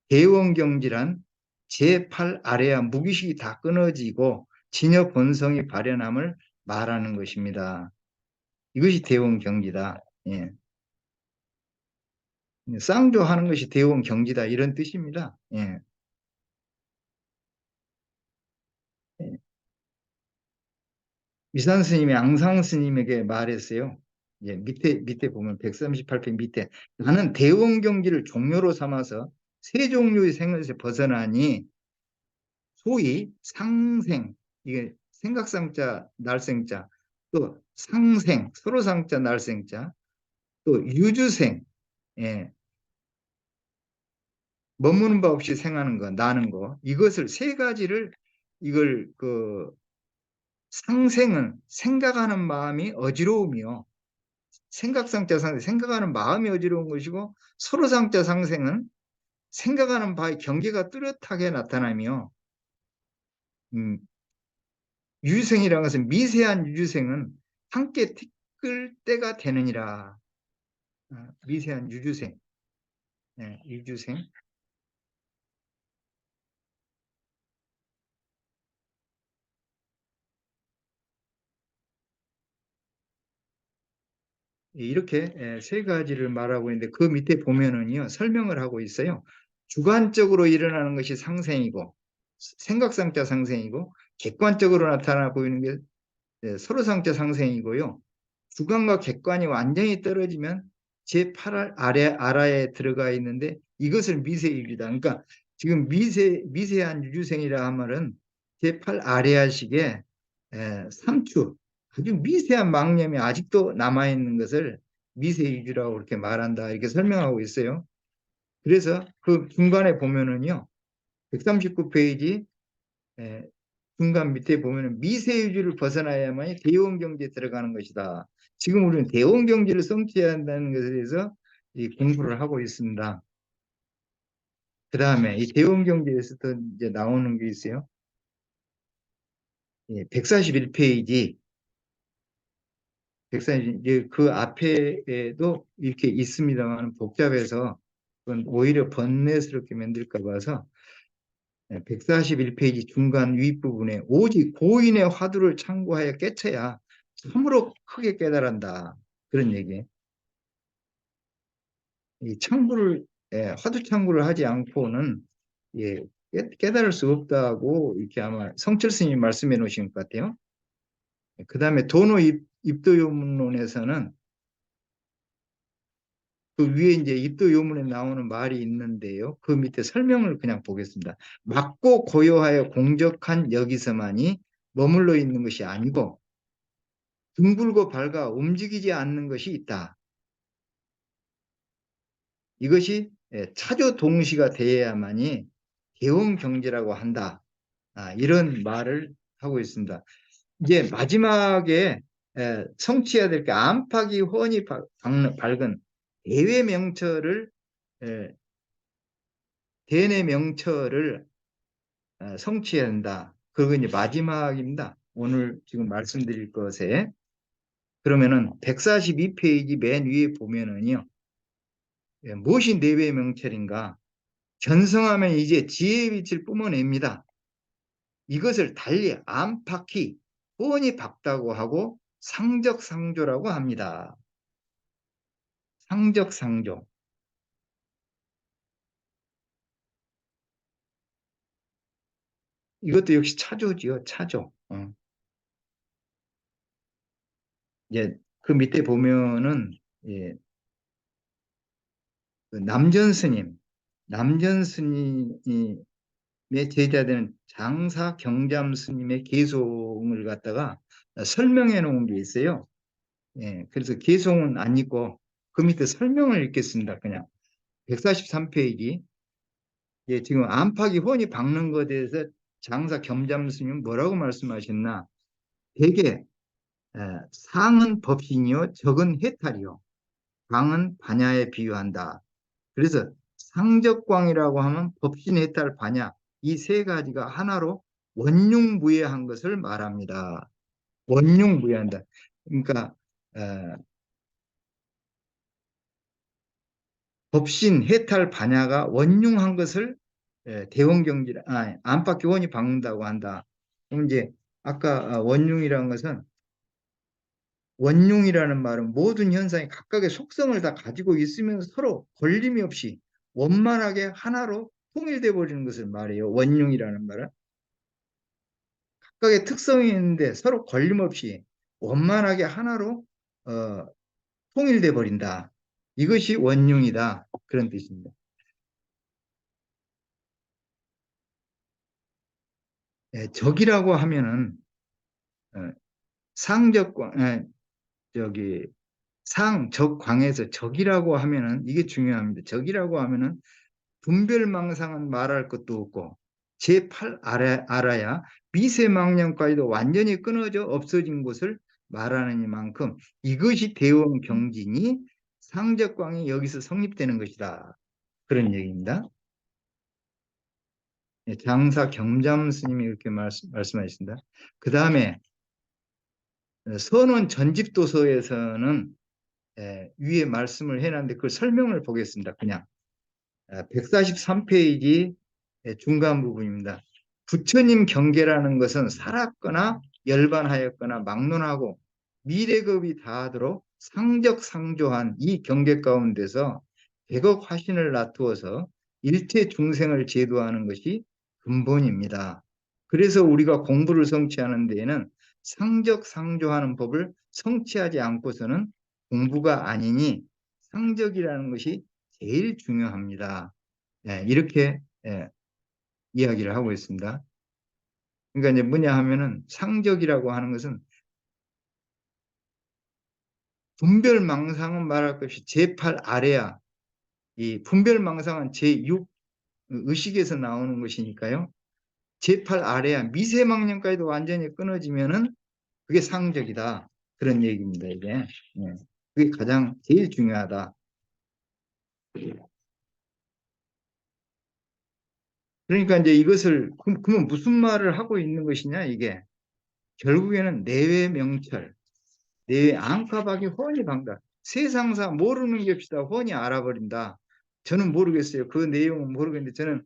대원경지란 제8 아래야 무기식이 다 끊어지고 진여 본성이 발현함을 말하는 것입니다. 이것이 대원경지다. 예. 쌍조하는 것이 대원경지다 이런 뜻입니다. 예. 위산 스님이 앙상 스님에게 말했어요. 예, 밑에 보면 138편 밑에 나는 대원경지를 종료로 삼아서 세 종류의 생에서 벗어나니 소위 상생 이게 생각상자 날생자 또 상생 서로상자 날생자 또 유주생 예, 머무는 바 없이 생하는 거, 나는 거, 이것을 세 가지를 이걸 상생은 생각하는 마음이 어지러우며 생각상자 상생, 생각하는 마음이 어지러운 것이고 서로상자 상생은 생각하는 바의 경계가 뚜렷하게 나타나며 음, 유생이라는 것은 미세한 유주생은 함께 티끌 때가 되느니라. 미세한 유주생, 네, 유주생. 이렇게 세 가지를 말하고 있는데 그 밑에 보면은요 설명을 하고 있어요. 주관적으로 일어나는 것이 상생이고 생각상자 상생이고 객관적으로 나타나 보이는 게 서로상자 상생이고요. 주관과 객관이 완전히 떨어지면 제8 아라에 들어가 있는데 이것을 미세유주다. 그러니까 지금 미세한 유주생이라 한 말은 제8 아래아식의 3추 아주 미세한 망념이 아직도 남아있는 것을 미세유주라고 그렇게 말한다. 이렇게 설명하고 있어요. 그래서 그 중간에 보면은요. 139페이지 중간 밑에 보면은 미세유주를 벗어나야만이 대원경제에 들어가는 것이다. 지금 우리는 대원경제를 성취해야 한다는 것에 대해서 이 공부를 하고 있습니다. 그 다음에 이 대원경제에서 또 이제 나오는 게 있어요. 141페이지. 141, 그 앞에도 이렇게 있습니다만 복잡해서 그건 오히려 번뇌스럽게 만들까 봐서 141페이지 중간 윗부분에 오직 고인의 화두를 참고하여 깨쳐야 참으로 크게 깨달은다. 그런 얘기예요. 이 참고를, 화두 참고를 하지 않고는 예, 깨달을 수 없다고 이렇게 아마 성철 스님이 말씀해 놓으신 것 같아요. 그 다음에 도노 입도요문론에서는 그 위에 이제 입도요문에 나오는 말이 있는데요. 그 밑에 설명을 그냥 보겠습니다. 막고 고요하여 공적한 여기서만이 머물러 있는 것이 아니고 둥글고 밝아 움직이지 않는 것이 있다. 이것이 차조 동시가 되어야만이 개원 경제라고 한다. 이런 말을 하고 있습니다. 이제 마지막에 성취해야 될 게 안팎이 훤히 밝은 대외 명철을 대내 명철을 성취해야 한다. 그거 이제 마지막입니다. 오늘 지금 말씀드릴 것에 그러면은 142페이지 맨 위에 보면은요. 무엇이 내외 명철인가? 견성하면 이제 지혜의 빛을 뿜어냅니다. 이것을 달리 안팎이 뻔히 밝다고 하고 상적상조라고 합니다. 상적상조. 이것도 역시 차조지요, 차조. 이제 그 밑에 보면은 예, 그 남전 스님의 제자되는 장사 경잠 스님의 개송을 갖다가 설명해 놓은 게 있어요. 그래서 개송은 아니고 그 밑에 설명을 읽겠습니다. 그냥 143페이지. 지금 안팎이 훤히 박는 것에 대해서 장사 겸잠 스님은 뭐라고 말씀하셨나? 대개 상은 법신이요, 적은 해탈이요, 광은 반야에 비유한다. 그래서 상적광이라고 하면 법신, 해탈, 반야 이 세 가지가 하나로 원흉무예한 것을 말합니다. 원흉무예한다. 그러니까 어, 법신, 해탈, 반야가 원흉한 것을 대원경지라 안팎교원이 박는다고 한다. 그럼 이제 아까 원흉이라는 것은 원흉이라는 말은 모든 현상이 각각의 속성을 다 가지고 있으면서 서로 걸림이 없이 원만하게 하나로 통일돼 버리는 것을 말해요. 원흉이라는 말은 각각의 특성이 있는데 서로 걸림 없이 원만하게 하나로 어, 통일돼 버린다. 이것이 원흉이다. 그런 뜻입니다. 적이라고 하면은 어, 상적광, 저기 상적광에서 적이라고 하면은 이게 중요합니다. 적이라고 하면은 분별망상은 말할 것도 없고 제8 알아야 미세망령까지도 완전히 끊어져 없어진 것을 말하는 이만큼 이것이 대원 경진이 상적광이 여기서 성립되는 것이다. 그런 얘기입니다. 장사 경잠 스님이 이렇게 말씀하셨습니다. 그 다음에 선원 전집도서에서는 위에 말씀을 해놨는데 그 설명을 보겠습니다. 그냥 143페이지 중간 부분입니다. 부처님 경계라는 것은 살았거나 열반하였거나 막론하고 미래급이 다하도록 상적상조한 이 경계 가운데서 백억 화신을 놔두어서 일체 중생을 제도하는 것이 근본입니다. 그래서 우리가 공부를 성취하는 데에는 상적상조하는 법을 성취하지 않고서는 공부가 아니니 상적이라는 것이 제일 중요합니다. 이렇게 이야기를 하고 있습니다. 그러니까 이제 뭐냐 하면은 상적이라고 하는 것은 분별망상은 말할 것 없이 제8 아래야. 이 분별망상은 제6 의식에서 나오는 것이니까요. 제8 아래야 미세망령까지도 완전히 끊어지면은 그게 상적이다. 그런 얘기입니다. 이게. 그게 가장 제일 중요하다. 그러니까 이제 이것을 그러면 무슨 말을 하고 있는 것이냐 이게 결국에는 내외 명철, 내외 안팎하게 훤히 방다. 세상사 모르는 게 없이다 훤히 알아버린다. 저는 모르겠어요. 그 내용은 모르겠는데 저는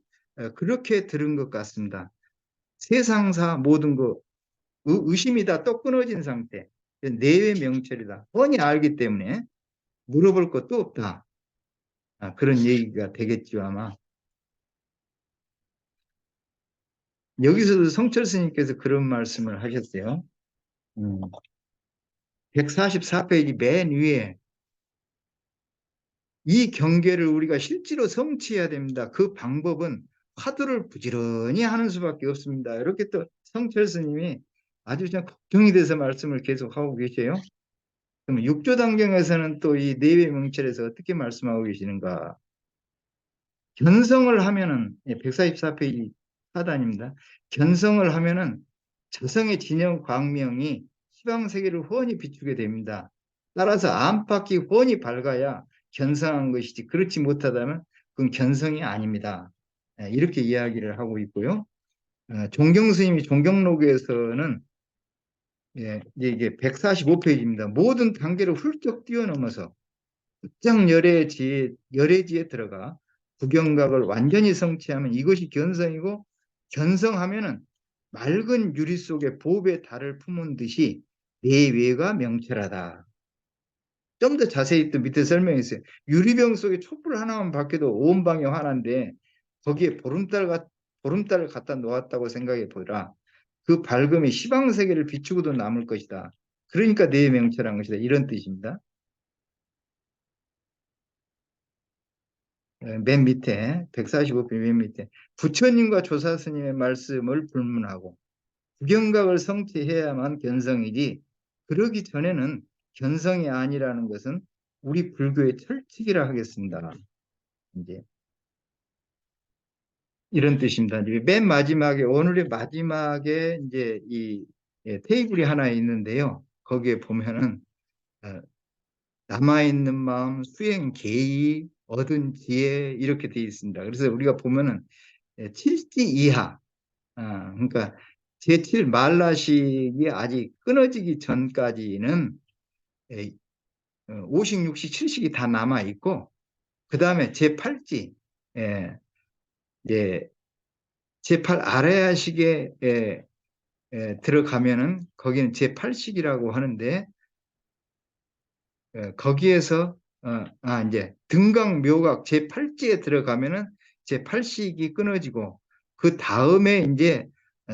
그렇게 들은 것 같습니다. 세상사 모든 거 의심이 다 또 끊어진 상태. 내외 명철이다. 훤히 알기 때문에 물어볼 것도 없다. 그런 얘기가 되겠죠 아마. 여기서도 성철 스님께서 그런 말씀을 하셨어요. 144페이지 맨 위에 이 경계를 우리가 실제로 성취해야 됩니다. 그 방법은 화두를 부지런히 하는 수밖에 없습니다. 이렇게 또 성철 스님이 아주 그냥 걱정이 돼서 말씀을 계속 하고 계세요. 그럼 육조당경에서는 또 이 내외 명철에서 어떻게 말씀하고 계시는가? 견성을 하면은 144페이지 하단입니다. 견성을 하면은 자성의 진영 광명이 시방 세계를 훤히 비추게 됩니다. 따라서 안팎이 훤히 밝아야 견성한 것이지 그렇지 못하다면 그건 견성이 아닙니다. 이렇게 이야기를 하고 있고요. 종경 스님이 종경록에서는 이게 145페이지입니다. 모든 단계를 훌쩍 뛰어넘어서 열애지에 들어가 구경각을 완전히 성취하면 이것이 견성이고 견성하면은 맑은 유리 속에 보배의 달을 품은 듯이 내외가 명철하다. 좀 더 자세히 또 밑에 설명했어요. 유리병 속에 촛불 하나만 밖에도 온 방이 환한데 거기에 보름달을 갖다 놓았다고 생각해 보라. 그 밝음이 시방세계를 비추고도 남을 것이다. 그러니까 내외 명철한 것이다. 이런 뜻입니다. 맨 밑에 145페이지 맨 밑에 부처님과 조사스님의 말씀을 불문하고 구경각을 성취해야만 견성이지 그러기 전에는 견성이 아니라는 것은 우리 불교의 철칙이라 하겠습니다. 이제 이런 뜻입니다. 이제 맨 마지막에 오늘의 마지막에 이제 이 테이블이 하나 있는데요. 거기에 보면은 남아있는 마음, 수행 계의, 얻은 지혜 이렇게 되어 있습니다. 그래서 우리가 보면은 7지 이하, 그러니까 제7 말라식이 아직 끊어지기 전까지는 오식, 육식, 칠식이 다 남아 있고 그 다음에 제8지, 제8 아라야식에 들어가면은 거기는 제8식이라고 하는데 거기에서 이제 등각 묘각 제8지에 들어가면은 제8식이 끊어지고 그 다음에 이제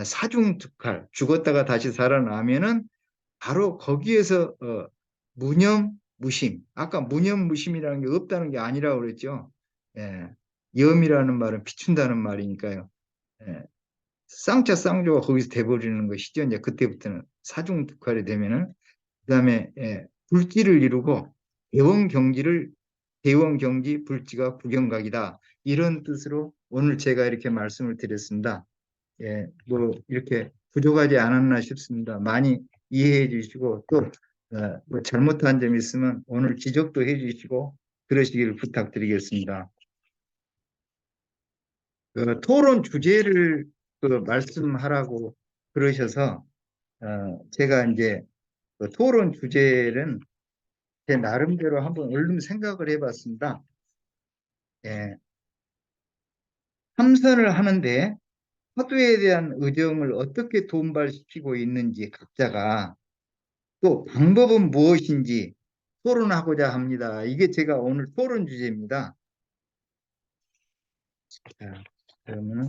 사중특할 죽었다가 다시 살아나면은 바로 거기에서 무념 무심 아까 무념 무심이라는 게 없다는 게 아니라고 그랬죠. 예, 염이라는 말은 비춘다는 말이니까요. 예, 쌍차 쌍조가 거기서 돼버리는 것이죠. 이제 그때부터는 사중특할이 되면은 그다음에 불지를 이루고 대원경지 불지가 구경각이다. 이런 뜻으로 오늘 제가 이렇게 말씀을 드렸습니다. 예, 뭐 이렇게 부족하지 않았나 싶습니다. 많이 이해해 주시고 또 뭐 잘못한 점 있으면 오늘 지적도 해 주시고 그러시기를 부탁드리겠습니다. 토론 주제를 말씀하라고 그러셔서 제가 이제 토론 주제는 제 나름대로 한번 얼른 생각을 해봤습니다. 예, 참선을 하는데 화두에 대한 의정을 어떻게 돈발시키고 있는지 각자가 또 방법은 무엇인지 토론하고자 합니다. 이게 제가 오늘 토론 주제입니다. 자, 그러면은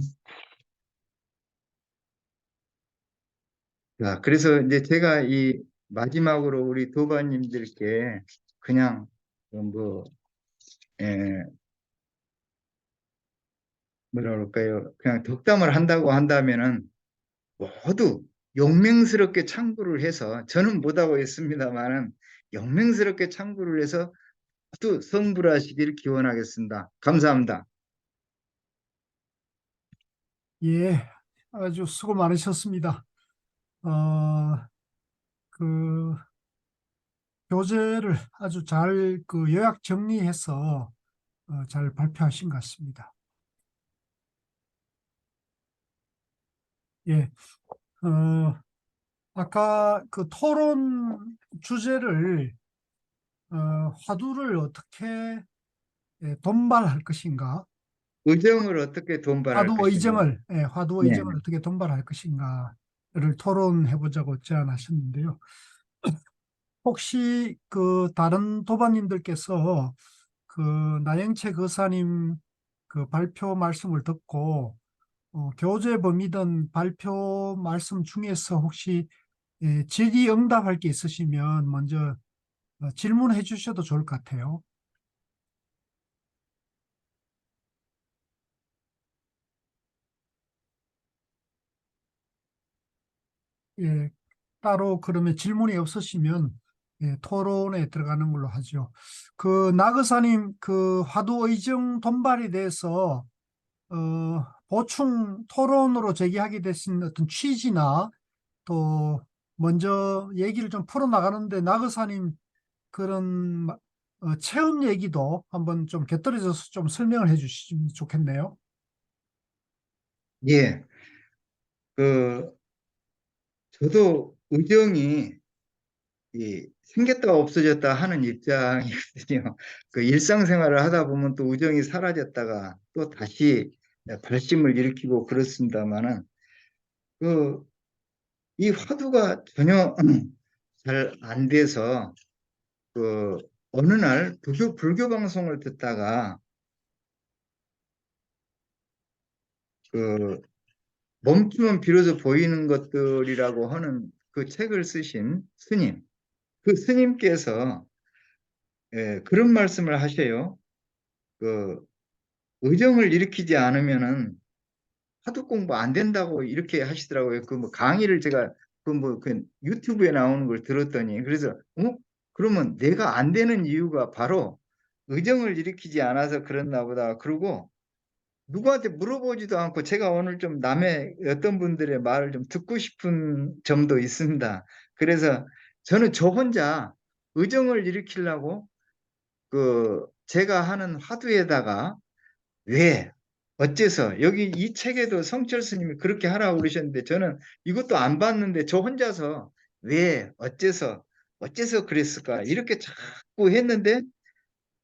자, 그래서 이제 제가 이 마지막으로 우리 도반님들께 그냥 뭐 예, 뭐라 그럴까요? 그냥 덕담을 한다고 한다면은 모두 용맹스럽게 창구를 해서 저는 못하고 있습니다만은 용맹스럽게 창구를 해서 모두 성불하시길 기원하겠습니다. 감사합니다. 예, 아주 수고 많으셨습니다. 어, 그 교재를 아주 잘 요약 정리해서 잘 발표하신 것 같습니다. 예, 어, 아까 그 토론 주제를 화두를 어떻게 돈발할 것인가, 의정을 어떻게 돈발할 화두 것인가? 의정을, 화두 네. 의정을 어떻게 돈발할 것인가를 토론해 보자고 제안하셨는데요. 혹시 그 다른 도반님들께서 그 나영채 거사님 그 발표 말씀을 듣고 교재 범위든 발표 말씀 중에서 혹시 질의응답할 게 있으시면 먼저 질문해 주셔도 좋을 것 같아요. 예, 따로 그러면 질문이 없으시면 토론에 들어가는 걸로 하죠. 그 나그사님 그 화두의정 돈발에 대해서 보충 토론으로 제기하게 되신 어떤 취지나 또 먼저 얘기를 좀 풀어나가는데 나그사님 그런 체험 얘기도 한번 좀 곁들여져서 좀 설명을 해주시면 좋겠네요. 예. 그 저도 의정이 생겼다가 없어졌다 하는 입장이거든요. 그 일상생활을 하다 보면 또 우정이 사라졌다가 또 다시 발심을 일으키고 그렇습니다만은 그 이 화두가 전혀 잘 안 돼서 그 어느 날 불교 방송을 듣다가 그 멈추면 비로소 보이는 것들이라고 하는 그 책을 쓰신 스님, 그 스님께서 그런 말씀을 하셔요. 그 의정을 일으키지 않으면은 하도 공부 안 된다고 이렇게 하시더라고요. 그 뭐 강의를 제가 그 유튜브에 나오는 걸 들었더니 그래서 그러면 내가 안 되는 이유가 바로 의정을 일으키지 않아서 그랬나 보다. 그러고 누구한테 물어보지도 않고 제가 오늘 좀 남의 어떤 분들의 말을 좀 듣고 싶은 점도 있습니다. 그래서 저는 저 혼자 의정을 일으키려고 그 제가 하는 화두에다가 왜? 어째서? 여기 이 책에도 성철 스님이 그렇게 하라고 그러셨는데 저는 이것도 안 봤는데 저 혼자서 왜? 어째서 그랬을까? 이렇게 자꾸 했는데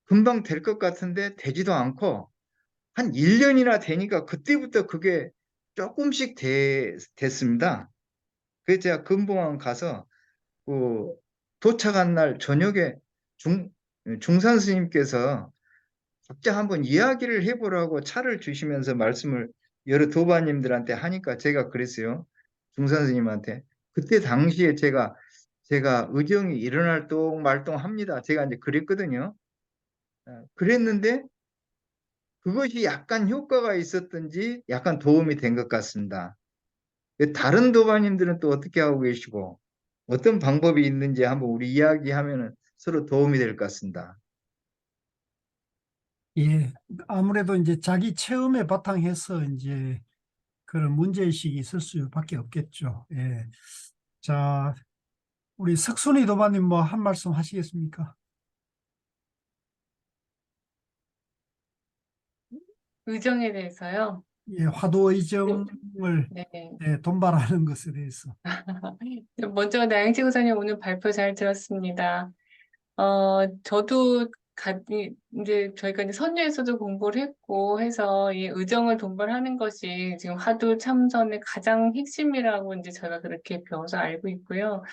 금방 될 것 같은데 되지도 않고 한 1년이나 되니까 그때부터 그게 조금씩 됐습니다. 그래서 제가 금봉항 가서 그 도착한 날 저녁에 중산 스님께서 각자 한번 이야기를 해보라고 차를 주시면서 말씀을 여러 도반님들한테 하니까 제가 그랬어요. 중산 스님한테. 그때 당시에 제가 의정이 일어날 동 말동합니다. 제가 이제 그랬거든요. 그랬는데 그것이 약간 효과가 있었던지 약간 도움이 된 것 같습니다. 다른 도반님들은 또 어떻게 하고 계시고 어떤 방법이 있는지 한번 우리 이야기하면 서로 도움이 될 것 같습니다. 예, 아무래도 이제 자기 체험에 바탕해서 이제 그런 문제의식이 있을 수밖에 없겠죠. 예. 자, 우리 석순이 도마님 뭐 한 말씀 하시겠습니까? 의정에 대해서요. 예, 화두의정을 네. 예, 돈발하는 것에 대해서. 먼저 나영지 고사님 오늘 발표 잘 들었습니다. 저도 이제 저희가 이제 선유에서도 공부를 했고 해서 이 의정을 돈벌하는 것이 지금 화두 참선의 가장 핵심이라고 이제 저희가 그렇게 배워서 알고 있고요.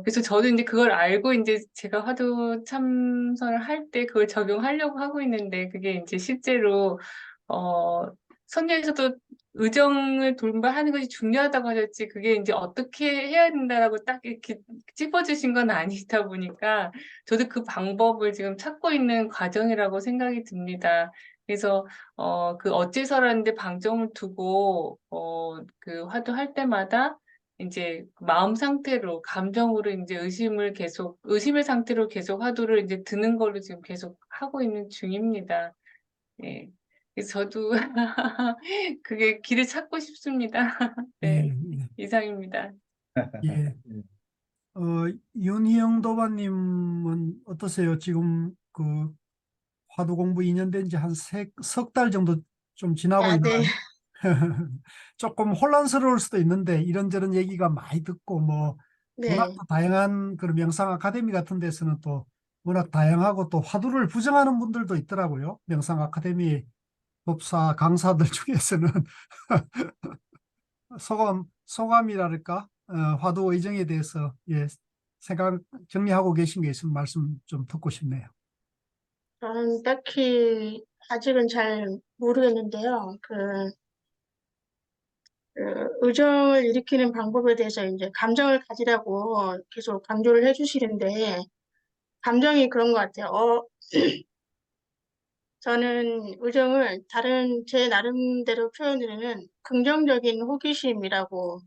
그래서 저도 이제 그걸 알고 이제 제가 화두 참선을 할 때 그걸 적용하려고 하고 있는데 그게 이제 실제로, 어, 선녀에서도 의정을 돌봐하는 것이 중요하다고 하셨지 그게 이제 어떻게 해야 된다라고 딱 이렇게 짚어주신 건 아니다 보니까 저도 그 방법을 지금 찾고 있는 과정이라고 생각이 듭니다. 그래서 그 어째서라는데 방점을 두고 그 화두할 때마다 이제 마음 상태로 감정으로 이제 의심의 상태로 계속 화두를 이제 드는 걸로 지금 계속 하고 있는 중입니다. 예. 그래서 저도 그게 길을 찾고 싶습니다. 네, 예, 예, 이상입니다. 예. 어, 윤희영 도마님은 어떠세요? 지금 그 화두 공부 2년 된 지 한 석 달 정도 좀 지나고 아, 네, 있나요? 조금 혼란스러울 수도 있는데 이런저런 얘기가 많이 듣고 뭐 워낙 네. 또 다양한 그런 명상 아카데미 같은 데서는 또 워낙 다양하고 또 화두를 부정하는 분들도 있더라고요. 명상 아카데미 법사 강사들 중에서는 소감이랄까? 화두 의정에 대해서 예, 생각 정리하고 계신 게 있으면 말씀 좀 듣고 싶네요. 저는 딱히 아직은 잘 모르겠는데요. 의정을 일으키는 방법에 대해서 이제 감정을 가지라고 계속 강조를 해주시는데, 감정이 그런 것 같아요. 저는 의정을 다른 제 나름대로 표현으로는 긍정적인 호기심이라고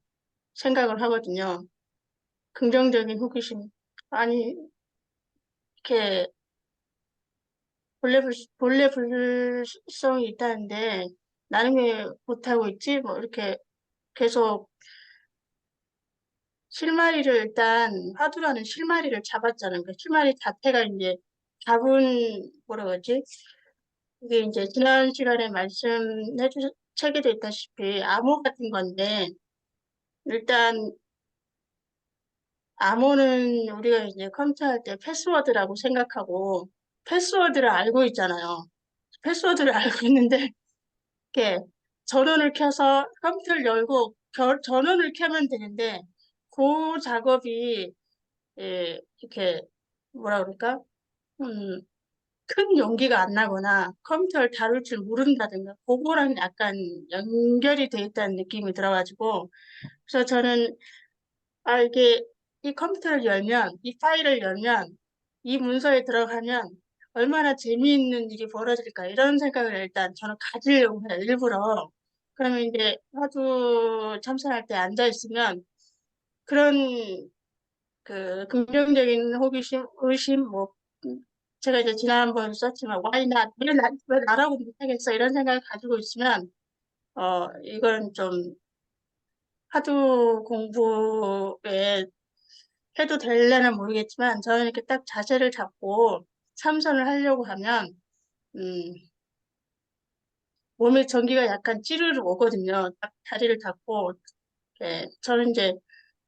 생각을 하거든요. 긍정적인 호기심. 아니, 이렇게 본래 불성이 있다는데 나는 왜 못하고 있지? 뭐 이렇게 계속 실마리를 일단 화두라는 실마리를 잡았잖아요. 그 실마리 자체가 이제 잡은 뭐라 그러지? 이게 이제 지난 시간에 말씀해 주 책에도 있다시피 암호 같은 건데 일단 암호는 우리가 이제 컴퓨터 할 때 패스워드라고 생각하고 패스워드를 알고 있잖아요. 패스워드를 알고 있는데 이렇게 전원을 켜서 컴퓨터를 열고 전원을 켜면 되는데 그 작업이 이렇게 뭐라 그럴까? 음, 큰 용기가 안 나거나 컴퓨터를 다룰 줄 모른다든가 그거랑 약간 연결이 돼 있다는 느낌이 들어가지고 그래서 저는 이게 이 컴퓨터를 열면 이 파일을 열면 이 문서에 들어가면 얼마나 재미있는 일이 벌어질까 이런 생각을 일단 저는 가지려고 해요 일부러. 그러면 이제 하도 참선할 때 앉아 있으면 그런 그 긍정적인 호기심, 의심, 뭐 제가 이제 지난번 썼지만 why not 왜 나라고 못하겠어 이런 생각을 가지고 있으면 이건 좀 하도 공부에 해도 될려나 모르겠지만 저는 이렇게 딱 자세를 잡고 참선을 하려고 하면 음, 몸에 전기가 약간 찌르르 오거든요. 딱 다리를 잡고 저는 이제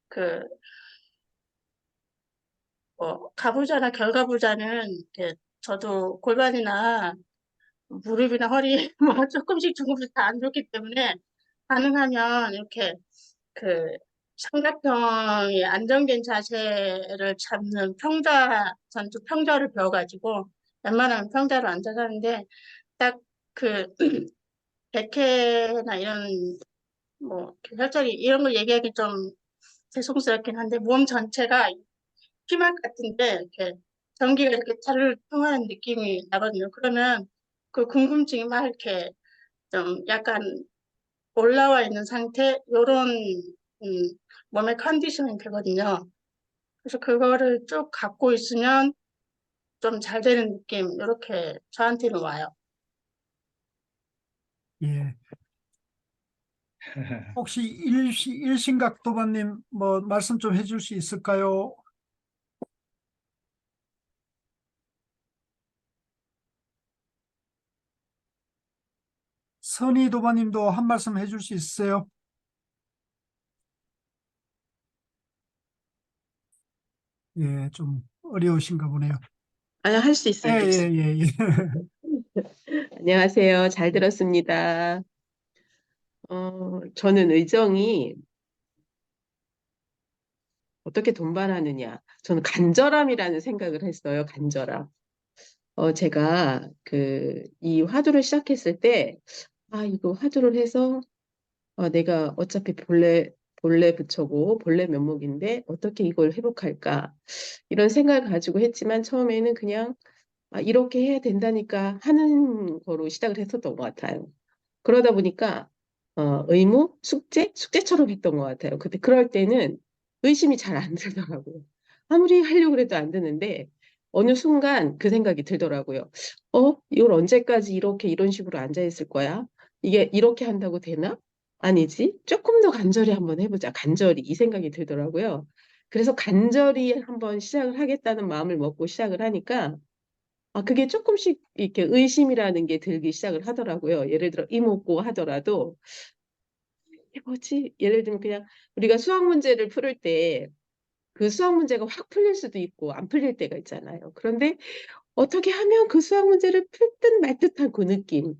그 가부좌나 결가부좌는 저도 골반이나 무릎이나 허리 뭐 조금씩 다 안 좋기 때문에 가능하면 이렇게 그 삼각형의 안정된 자세를 잡는 전투 평자를 배워가지고 웬만하면 평자로 앉아서 하는데 딱 그 백회나 이런 뭐 혈자리 이런 걸 얘기하기 좀 죄송스럽긴 한데 몸 전체가 피막 같은데 이렇게 전기가 이렇게 차르르 통하는 느낌이 나거든요. 그러면 그 궁금증이 막 이렇게 좀 약간 올라와 있는 상태 요런 음, 몸의 컨디션이 되거든요. 그래서 그거를 쭉 갖고 있으면 좀 잘 되는 느낌, 이렇게 저한테는 와요. 예. 혹시 일신각 도반님 뭐 말씀 좀 해줄 수 있을까요? 선희 도반님도 한 말씀 해줄 수 있으세요? 예, 좀 어려우신가 보네요. 아니, 할 수 예, 있어요. 예, 예, 예. 안녕하세요. 잘 들었습니다. 저는 의정이 어떻게 돈반하느냐. 저는 간절함이라는 생각을 했어요. 간절함. 제가 이 화두를 시작했을 때, 이거 화두를 해서 내가 어차피 본래 부처고 본래 면목인데 어떻게 이걸 회복할까? 이런 생각을 가지고 했지만 처음에는 그냥 이렇게 해야 된다니까 하는 거로 시작을 했었던 것 같아요. 그러다 보니까 의무, 숙제처럼 했던 것 같아요. 근데 그럴 때는 의심이 잘 안 들더라고요. 아무리 하려고 해도 안 드는데 어느 순간 그 생각이 들더라고요. 이걸 언제까지 이런 식으로 앉아 있을 거야? 이게 이렇게 한다고 되나? 아니지. 조금 더 간절히 한번 해보자. 간절히 이 생각이 들더라고요. 그래서 간절히 한번 시작을 하겠다는 마음을 먹고 시작을 하니까 그게 조금씩 이렇게 의심이라는 게 들기 시작을 하더라고요. 예를 들어 이목고 하더라도 이게 뭐지? 예를 들면 그냥 우리가 수학 문제를 풀을 때 그 수학 문제가 확 풀릴 수도 있고 안 풀릴 때가 있잖아요. 그런데 어떻게 하면 그 수학 문제를 풀 듯 말 듯한 그 느낌,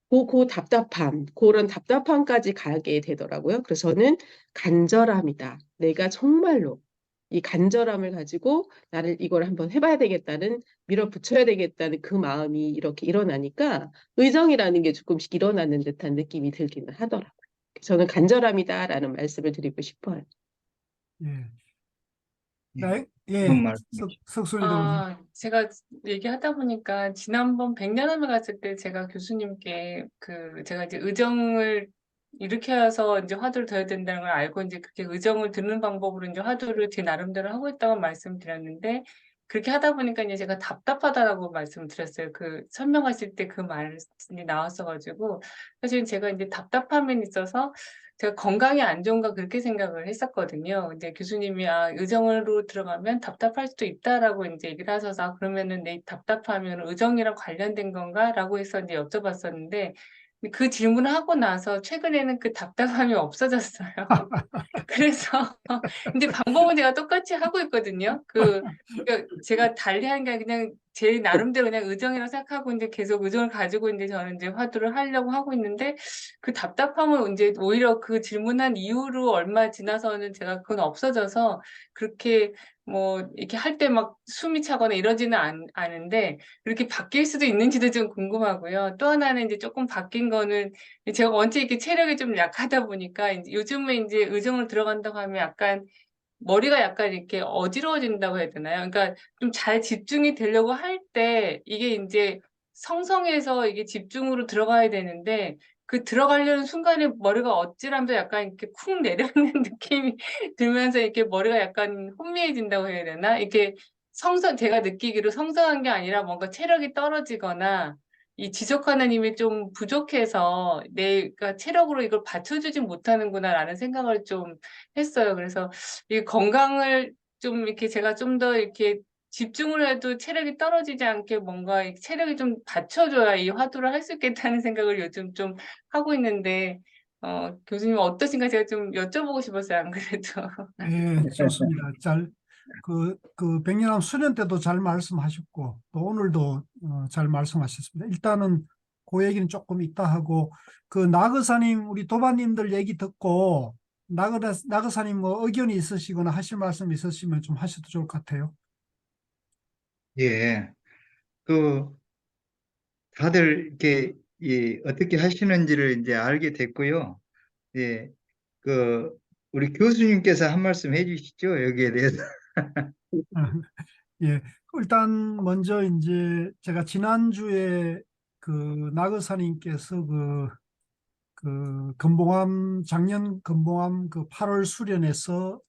그 답답함, 그런 답답함까지 가게 되더라고요. 그래서 저는 간절함이다. 내가 정말로 이 간절함을 가지고 나를 이걸 한번 해봐야 되겠다는, 밀어붙여야 되겠다는 그 마음이 이렇게 일어나니까 의정이라는 게 조금씩 일어나는 듯한 느낌이 들기는 하더라고요. 저는 간절함이다라는 말씀을 드리고 싶어요. 예. 예, 좋은 예, 말씀. 석순이 도반님. 제가 얘기하다 보니까 지난번 백년함에 갔을 때 제가 교수님께 제가 이제 의정을 일으켜서 이제 화두를 둬야 된다는 걸 알고 이제 그렇게 의정을 드는 방법으로 이제 화두를 제 나름대로 하고 있다고 말씀드렸는데 그렇게 하다 보니까 이제 제가 답답하다라고 말씀을 드렸어요. 설명하실 때 그 말씀이 나왔어가지고 사실 제가 이제 답답함에 있어서 제가 건강이 안 좋은가 그렇게 생각을 했었거든요. 이제 교수님이 의정으로 들어가면 답답할 수도 있다라고 이제 얘기를 하셔서 그러면은 내 답답하면 의정이랑 관련된 건가라고 해서 이제 여쭤봤었는데 그 질문을 하고 나서 최근에는 그 답답함이 없어졌어요. 그래서 이제 방법은 제가 똑같이 하고 있거든요. 그러니까 제가 달리하는 게 아니라 그냥 제 나름대로 그냥 의정이라고 생각하고 이제 계속 의정을 가지고 이제 저는 이제 화두를 하려고 하고 있는데 그 답답함은 이제 오히려 그 질문한 이후로 얼마 지나서는 제가 그건 없어져서 그렇게 뭐 이렇게 할 때 막 숨이 차거나 이러지는 않은데 그렇게 바뀔 수도 있는지도 좀 궁금하고요. 또 하나는 이제 조금 바뀐 거는 제가 원체 이렇게 체력이 좀 약하다 보니까 이제 요즘에 이제 의정을 들어간다고 하면 약간 머리가 약간 이렇게 어지러워진다고 해야 되나요? 그러니까 좀 잘 집중이 되려고 할 때 이게 이제 성성에서 이게 집중으로 들어가야 되는데 그 들어가려는 순간에 머리가 어찌라면서 약간 이렇게 쿵 내려앉는 느낌이 들면서 이렇게 머리가 약간 혼미해진다고 해야 되나? 이렇게 제가 느끼기로 성성한 게 아니라 뭔가 체력이 떨어지거나 이 지적하는 힘이 좀 부족해서 내가 체력으로 이걸 받쳐주지 못하는구나라는 생각을 좀 했어요. 그래서 이 건강을 좀 이렇게 제가 좀 더 이렇게 집중을 해도 체력이 떨어지지 않게 뭔가 이 체력이 좀 받쳐줘야 이 화두를 할 수 있겠다는 생각을 요즘 좀 하고 있는데, 교수님 어떠신가 제가 좀 여쭤보고 싶었어요. 안 그래도. 예, 좋습니다. 백년함 수련 때도 잘 말씀하셨고, 또 오늘도 잘 말씀하셨습니다. 일단은 그 얘기는 조금 이따 하고, 나그사님, 우리 도반님들 얘기 듣고, 나그사님 뭐 의견이 있으시거나 하실 말씀 있으시면 좀 하셔도 좋을 것 같아요. 예, 그 다들 이렇게 어떻게 하시는지를 이제 알게 됐고요. 예, 그 우리 교수님께서 한 말씀 해주시죠. 여기에 대해서. 예, 일단 먼저 이제 제가 지난주에 나그사님께서 작년 금봉암 8월 수련에서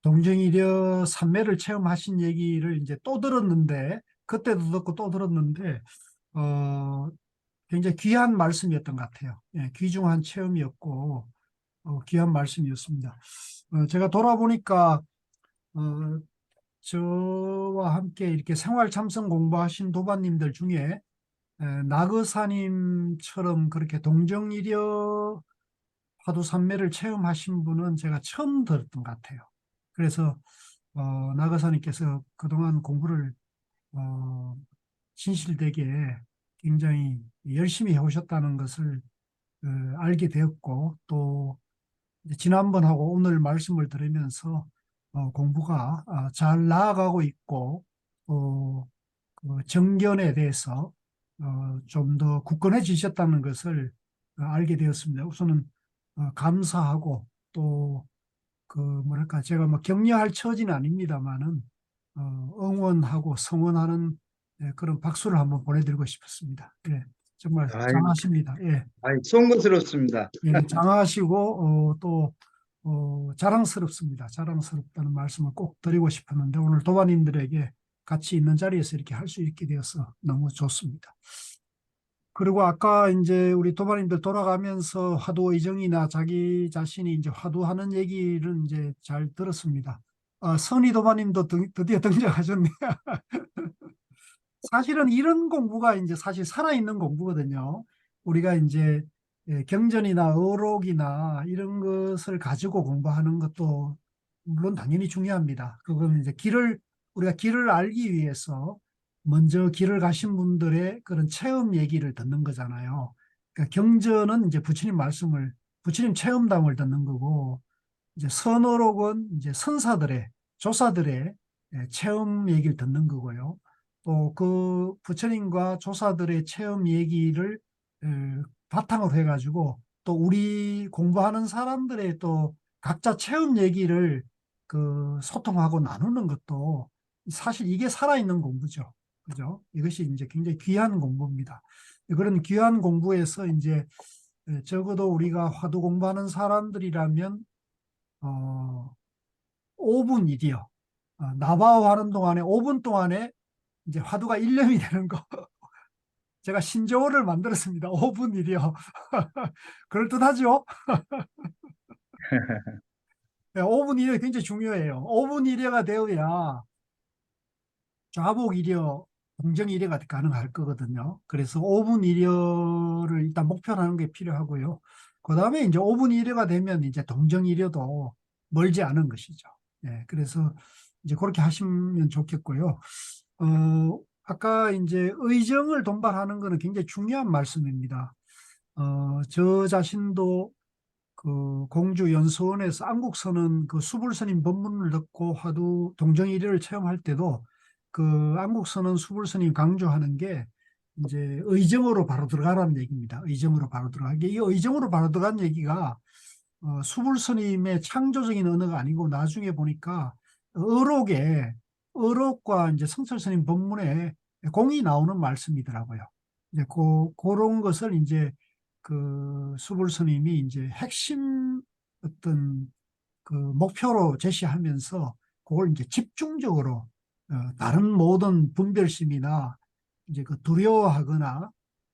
동정이려 산매를 체험하신 얘기를 이제 또 들었는데, 그때도 듣고 또 들었는데, 어, 굉장히 귀한 말씀이었던 것 같아요. 예, 귀중한 체험이었고, 귀한 말씀이었습니다. 제가 돌아보니까, 어, 저와 함께 이렇게 생활 참선 공부하신 도반님들 중에 나그사님처럼 그렇게 동정이려 화두 산매를 체험하신 분은 제가 처음 들었던 것 같아요. 그래서 나그사님께서 그동안 공부를 어, 진실되게 굉장히 열심히 해오셨다는 것을 알게 되었고, 또 이제 지난번하고 오늘 말씀을 들으면서 공부가 잘 나아가고 있고, 그 정견에 대해서 좀 더 굳건해지셨다는 것을 알게 되었습니다. 우선은 감사하고, 또 그 뭐랄까, 제가 뭐 격려할 처지는 아닙니다만은 응원하고 성원하는 그런 박수를 한번 보내드리고 싶었습니다. 예, 정말 아이, 장하십니다. 예. 송구스럽습니다. 예, 장하시고 또 자랑스럽습니다. 자랑스럽다는 말씀을 꼭 드리고 싶었는데, 오늘 도반님들에게 같이 있는 자리에서 이렇게 할 수 있게 되어서 너무 좋습니다. 그리고 아까 이제 우리 도반님들 돌아가면서 화두 의정이나 자기 자신이 이제 화두하는 얘기를 이제 잘 들었습니다. 선희 도반님도 드디어 등장하셨네요. 사실은 이런 공부가 이제 사실 살아있는 공부거든요. 우리가 이제 경전이나 어록이나 이런 것을 가지고 공부하는 것도 물론 당연히 중요합니다. 그건 이제 우리가 길을 알기 위해서 먼저 길을 가신 분들의 그런 체험 얘기를 듣는 거잖아요. 그러니까 경전은 이제 부처님 체험담을 듣는 거고, 이제 선어록은 이제 조사들의 체험 얘기를 듣는 거고요. 또 그 부처님과 조사들의 체험 얘기를 에, 바탕으로 해가지고 또 우리 공부하는 사람들의 또 각자 체험 얘기를 그 소통하고 나누는 것도 사실 이게 살아있는 공부죠. 그죠? 이것이 이제 굉장히 귀한 공부입니다. 그런 귀한 공부에서 이제 적어도 우리가 화두 공부하는 사람들이라면 5분 일이요. 나바오 하는 동안에 5분 동안에 이제 화두가 일념이 되는 거. 제가 신조어를 만들었습니다. 5분 일이요. 그럴듯하죠? 5분 일이 굉장히 중요해요. 5분 일여가 되어야 좌복 일여, 동정 일여가 가능할 거거든요. 그래서 5분 일여를 일단 목표로 하는 게 필요하고요. 그 다음에 이제 5분 일여가 되면 이제 동정 일여도 멀지 않은 것이죠. 예, 그래서 이제 그렇게 하시면 좋겠고요. 아까 이제 의정을 돈발하는 것은 굉장히 중요한 말씀입니다. 저 자신도 그 공주 연수원에서 안국선은 그 수불스님 법문을 듣고 화두 동정일의를 체험할 때도 그 안국선은 수불스님 강조하는 게 이제 의정으로 바로 들어가라는 얘기입니다. 의정으로 바로 들어가게. 이 의정으로 바로 들어간 얘기가 수불스님의 창조적인 언어가 아니고 나중에 보니까 어록과 이제 성철스님 법문에 공이 나오는 말씀이더라고요. 이제 그런 것을 이제 그 수불 스님이 이제 핵심 어떤 그 목표로 제시하면서 그걸 이제 집중적으로 다른 모든 분별심이나 이제 그 두려워하거나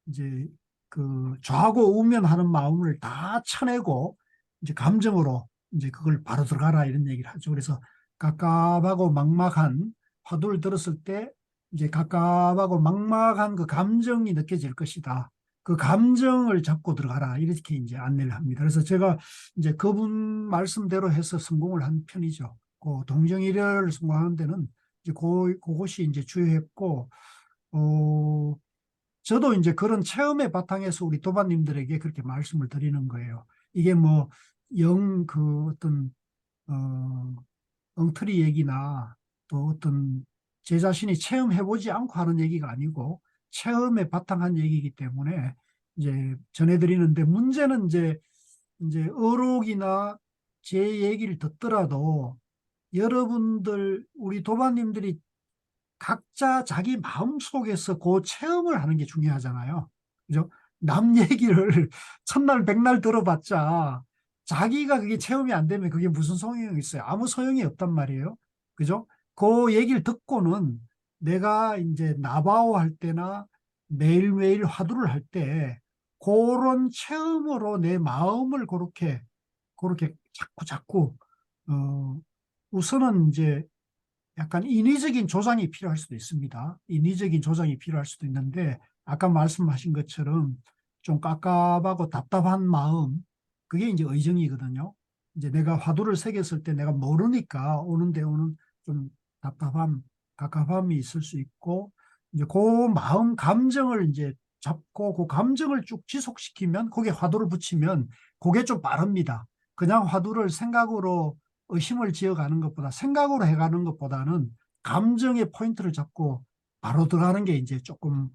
이제 그 좌고 우면하는 마음을 다 쳐내고 이제 감정으로 이제 그걸 바로 들어가라 이런 얘기를 하죠. 그래서 갑갑하고 막막한 화두를 들었을 때 이제 갑갑하고 막막한 그 감정이 느껴질 것이다. 그 감정을 잡고 들어가라 이렇게 이제 안내를 합니다. 그래서 제가 이제 그분 말씀대로 해서 성공을 한 편이죠. 그 동정이래를 성공하는 데는 이제 그것이 이제 주요했고, 저도 이제 그런 체험의 바탕에서 우리 도반님들에게 그렇게 말씀을 드리는 거예요. 이게 뭐 그 어떤 어, 엉터리 얘기나 또 어떤 제 자신이 체험해보지 않고 하는 얘기가 아니고 체험에 바탕한 얘기이기 때문에 이제 전해드리는데, 문제는 이제 어록이나 제 얘기를 듣더라도 여러분들 우리 도반님들이 각자 자기 마음속에서 그 체험을 하는 게 중요하잖아요. 그죠? 남 얘기를 천날 백날 들어봤자 자기가 그게 체험이 안 되면 그게 무슨 소용이 있어요? 아무 소용이 없단 말이에요. 그죠? 그 얘기를 듣고는 내가 이제 나바오 할 때나 매일매일 화두를 할 때 그런 체험으로 내 마음을 그렇게 자꾸 우선은 이제 약간 인위적인 조장이 필요할 수도 있습니다. 인위적인 조장이 필요할 수도 있는데 아까 말씀하신 것처럼 좀 깝깝하고 답답한 마음, 그게 이제 의정이거든요. 이제 내가 화두를 새겼을 때 내가 모르니까 오는데 오는 좀 답답함, 갑갑함이 있을 수 있고, 이제 그 마음 감정을 이제 잡고 그 감정을 쭉 지속시키면 거기에 화두를 붙이면 그게 좀 빠릅니다. 그냥 화두를 생각으로 의심을 지어가는 것보다 생각으로 해가는 것보다는 감정의 포인트를 잡고 바로 들어가는 게 이제 조금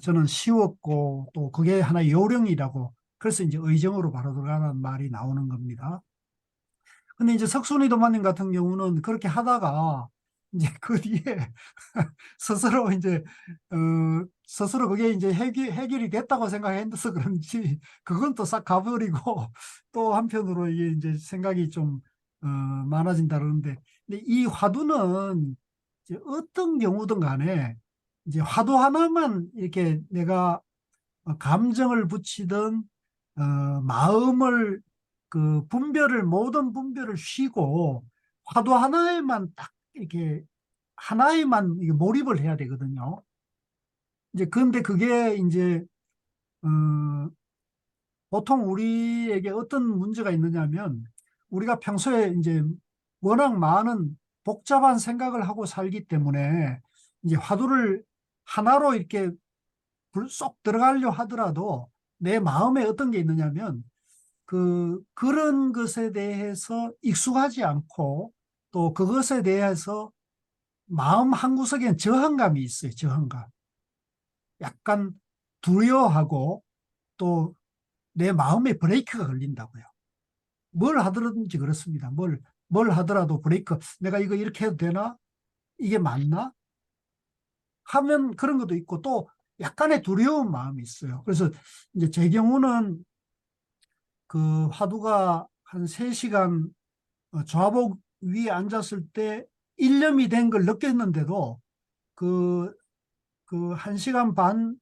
저는 쉬웠고 또 그게 하나의 요령이라고, 그래서 이제 의정으로 바로 들어가는 말이 나오는 겁니다. 근데 이제 석순이 도마님 같은 경우는 그렇게 하다가 이제 그 뒤에 스스로 이제 스스로 그게 이제 해결이 됐다고 생각해서 그런지 그건 또 싹 가버리고 또 한편으로 이게 이제 생각이 좀 많아진다 그러는데, 근데 이 화두는 이제 어떤 경우든 간에 이제 화두 하나만 이렇게 내가 감정을 붙이든 마음을 모든 분별을 쉬고 화두 하나에만 딱 이렇게 하나에만 이게 몰입을 해야 되거든요. 이제 그런데 그게 이제 어, 보통 우리에게 어떤 문제가 있느냐면 우리가 평소에 이제 워낙 많은 복잡한 생각을 하고 살기 때문에 이제 화두를 하나로 이렇게 쏙 들어가려 하더라도 내 마음에 어떤 게 있느냐면 그런 것에 대해서 익숙하지 않고 또 그것에 대해서 마음 한구석엔 저항감이 있어요. 저항감. 약간 두려워하고 또 내 마음에 브레이크가 걸린다고요. 뭘 하더라든지 그렇습니다. 뭘 하더라도 브레이크, 내가 이거 이렇게 해도 되나? 이게 맞나? 하면 그런 것도 있고 또 약간의 두려운 마음이 있어요. 그래서 이제 제 경우는 그 화두가 한 3시간 좌복 위에 앉았을 때 일념이 된 걸 느꼈는데도 그, 그 1시간 반,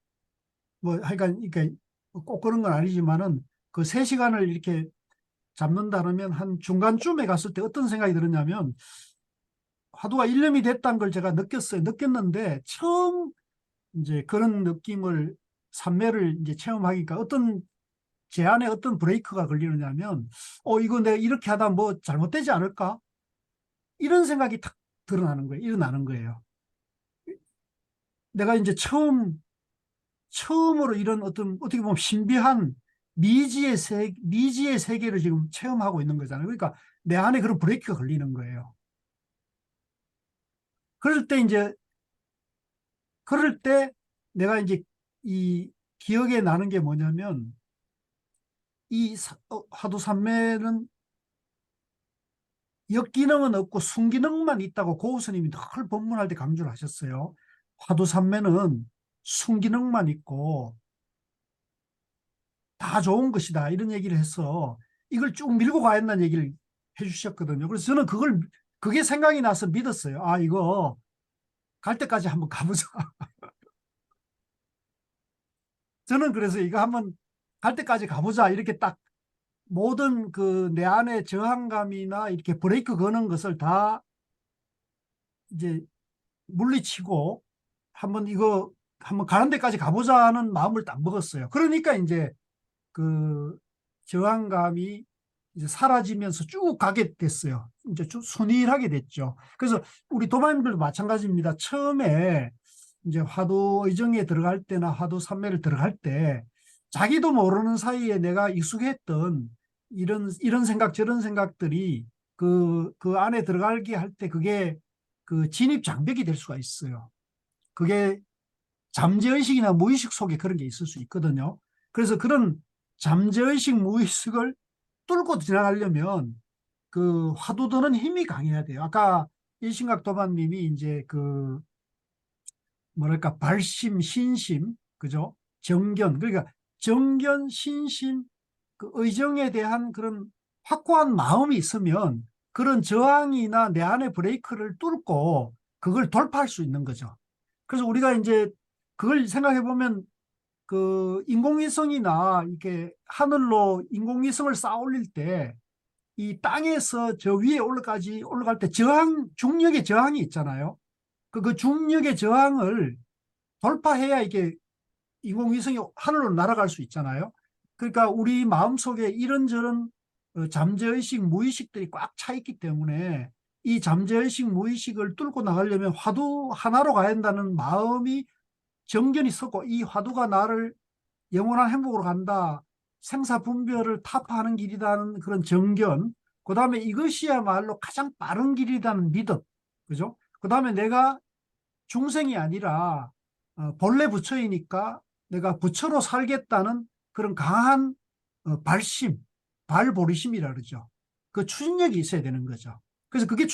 뭐, 하여간, 이렇게 꼭 그런 건 아니지만은 그 3시간을 이렇게 잡는다 그러면 한 중간쯤에 갔을 때 어떤 생각이 들었냐면 화두가 일념이 됐다는 걸 제가 느꼈어요. 느꼈는데 처음 이제 그런 느낌을, 삼매를 이제 체험하니까 제 안에 어떤 브레이크가 걸리느냐면 이거 내가 이렇게 하다 뭐 잘못되지 않을까? 이런 생각이 탁 일어나는 거예요. 내가 이제 처음으로 이런 어떻게 보면 신비한 미지의 세계를 지금 체험하고 있는 거잖아요. 그러니까 내 안에 그런 브레이크가 걸리는 거예요. 그럴 때 이제, 그럴 때 내가 이제 이 기억에 나는 게 뭐냐면 화두 삼매는 역기능은 없고 순기능만 있다고 고우스님이 늘 법문할 때 강조를 하셨어요. 화두 삼매는 순기능만 있고 다 좋은 것이다 이런 얘기를 해서 이걸 쭉 밀고 가야 한다는 얘기를 해주셨거든요. 그래서 저는 그게 생각이 나서 믿었어요. 아, 이거 갈 때까지 한번 가보자. 저는 그래서 이거 한번 갈 때까지 가보자 이렇게 딱 모든 그 내 안에 저항감이나 이렇게 브레이크 거는 것을 다 이제 물리치고 한번 가는 데까지 가보자 하는 마음을 딱 먹었어요. 그러니까 이제 그 저항감이 이제 사라지면서 쭉 가게 됐어요. 이제 쭉 순일하게 됐죠. 그래서 우리 도마님들도 마찬가지입니다. 처음에 이제 화두 의정에 들어갈 때나 화두 삼매를 들어갈 때 자기도 모르는 사이에 내가 익숙했던 이런 생각 저런 생각들이 그 안에 들어가게 할 때 그게 그 진입 장벽이 될 수가 있어요. 그게 잠재의식이나 무의식 속에 그런 게 있을 수 있거든요. 그래서 그런 잠재의식 무의식을 뚫고 지나가려면 그 화두드는 힘이 강해야 돼요. 아까 일심각 도반님이 이제 그 뭐랄까 발심, 신심, 그죠? 정견, 그러니까 정견, 신심, 그 의정에 대한 그런 확고한 마음이 있으면 그런 저항이나 내 안의 브레이크를 뚫고 그걸 돌파할 수 있는 거죠. 그래서 우리가 이제 그걸 생각해 보면 그 인공위성이나 이렇게 하늘로 인공위성을 쌓아 올릴 때 이 땅에서 저 위에 올라갈 때 중력의 저항이 있잖아요. 그 중력의 저항을 돌파해야 이게 인공위성이 하늘로 날아갈 수 있잖아요. 그러니까 우리 마음속에 이런저런 잠재의식, 무의식들이 꽉 차 있기 때문에 이 잠재의식, 무의식을 뚫고 나가려면 화두 하나로 가야 한다는 마음이 정견이 서고, 이 화두가 나를 영원한 행복으로 간다, 생사분별을 타파하는 길이라는 그런 정견, 그 다음에 이것이야말로 가장 빠른 길이라는 믿음, 그죠? 그 다음에 내가 중생이 아니라 본래 부처이니까 내가 부처로 살겠다는 그런 강한 발심, 발보리심이라 그러죠. 그 추진력이 있어야 되는 거죠. 그래서 그게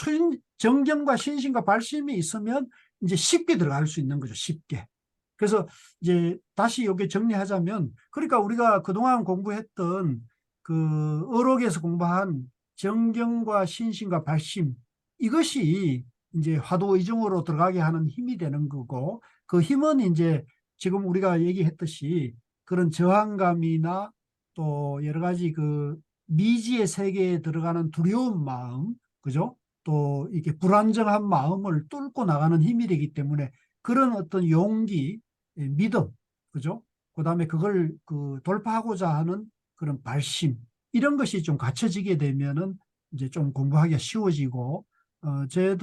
정경과 신심과 발심이 있으면 이제 쉽게 들어갈 수 있는 거죠. 쉽게. 그래서 이제 다시 여기 정리하자면, 그러니까 우리가 그동안 공부했던 그 어록에서 공부한 정경과 신심과 발심, 이것이 이제 화두 의중으로 들어가게 하는 힘이 되는 거고, 그 힘은 이제 지금 우리가 얘기했듯이 그런 저항감이나 또 여러 가지 그 미지의 세계에 들어가는 두려운 마음, 그죠? 또 이렇게 불안정한 마음을 뚫고 나가는 힘이 되기 때문에 그런 어떤 용기, 믿음, 그죠? 그다음에 그걸 그 돌파하고자 하는 그런 발심, 이런 것이 좀 갖춰지게 되면은 이제 좀 공부하기가 쉬워지고,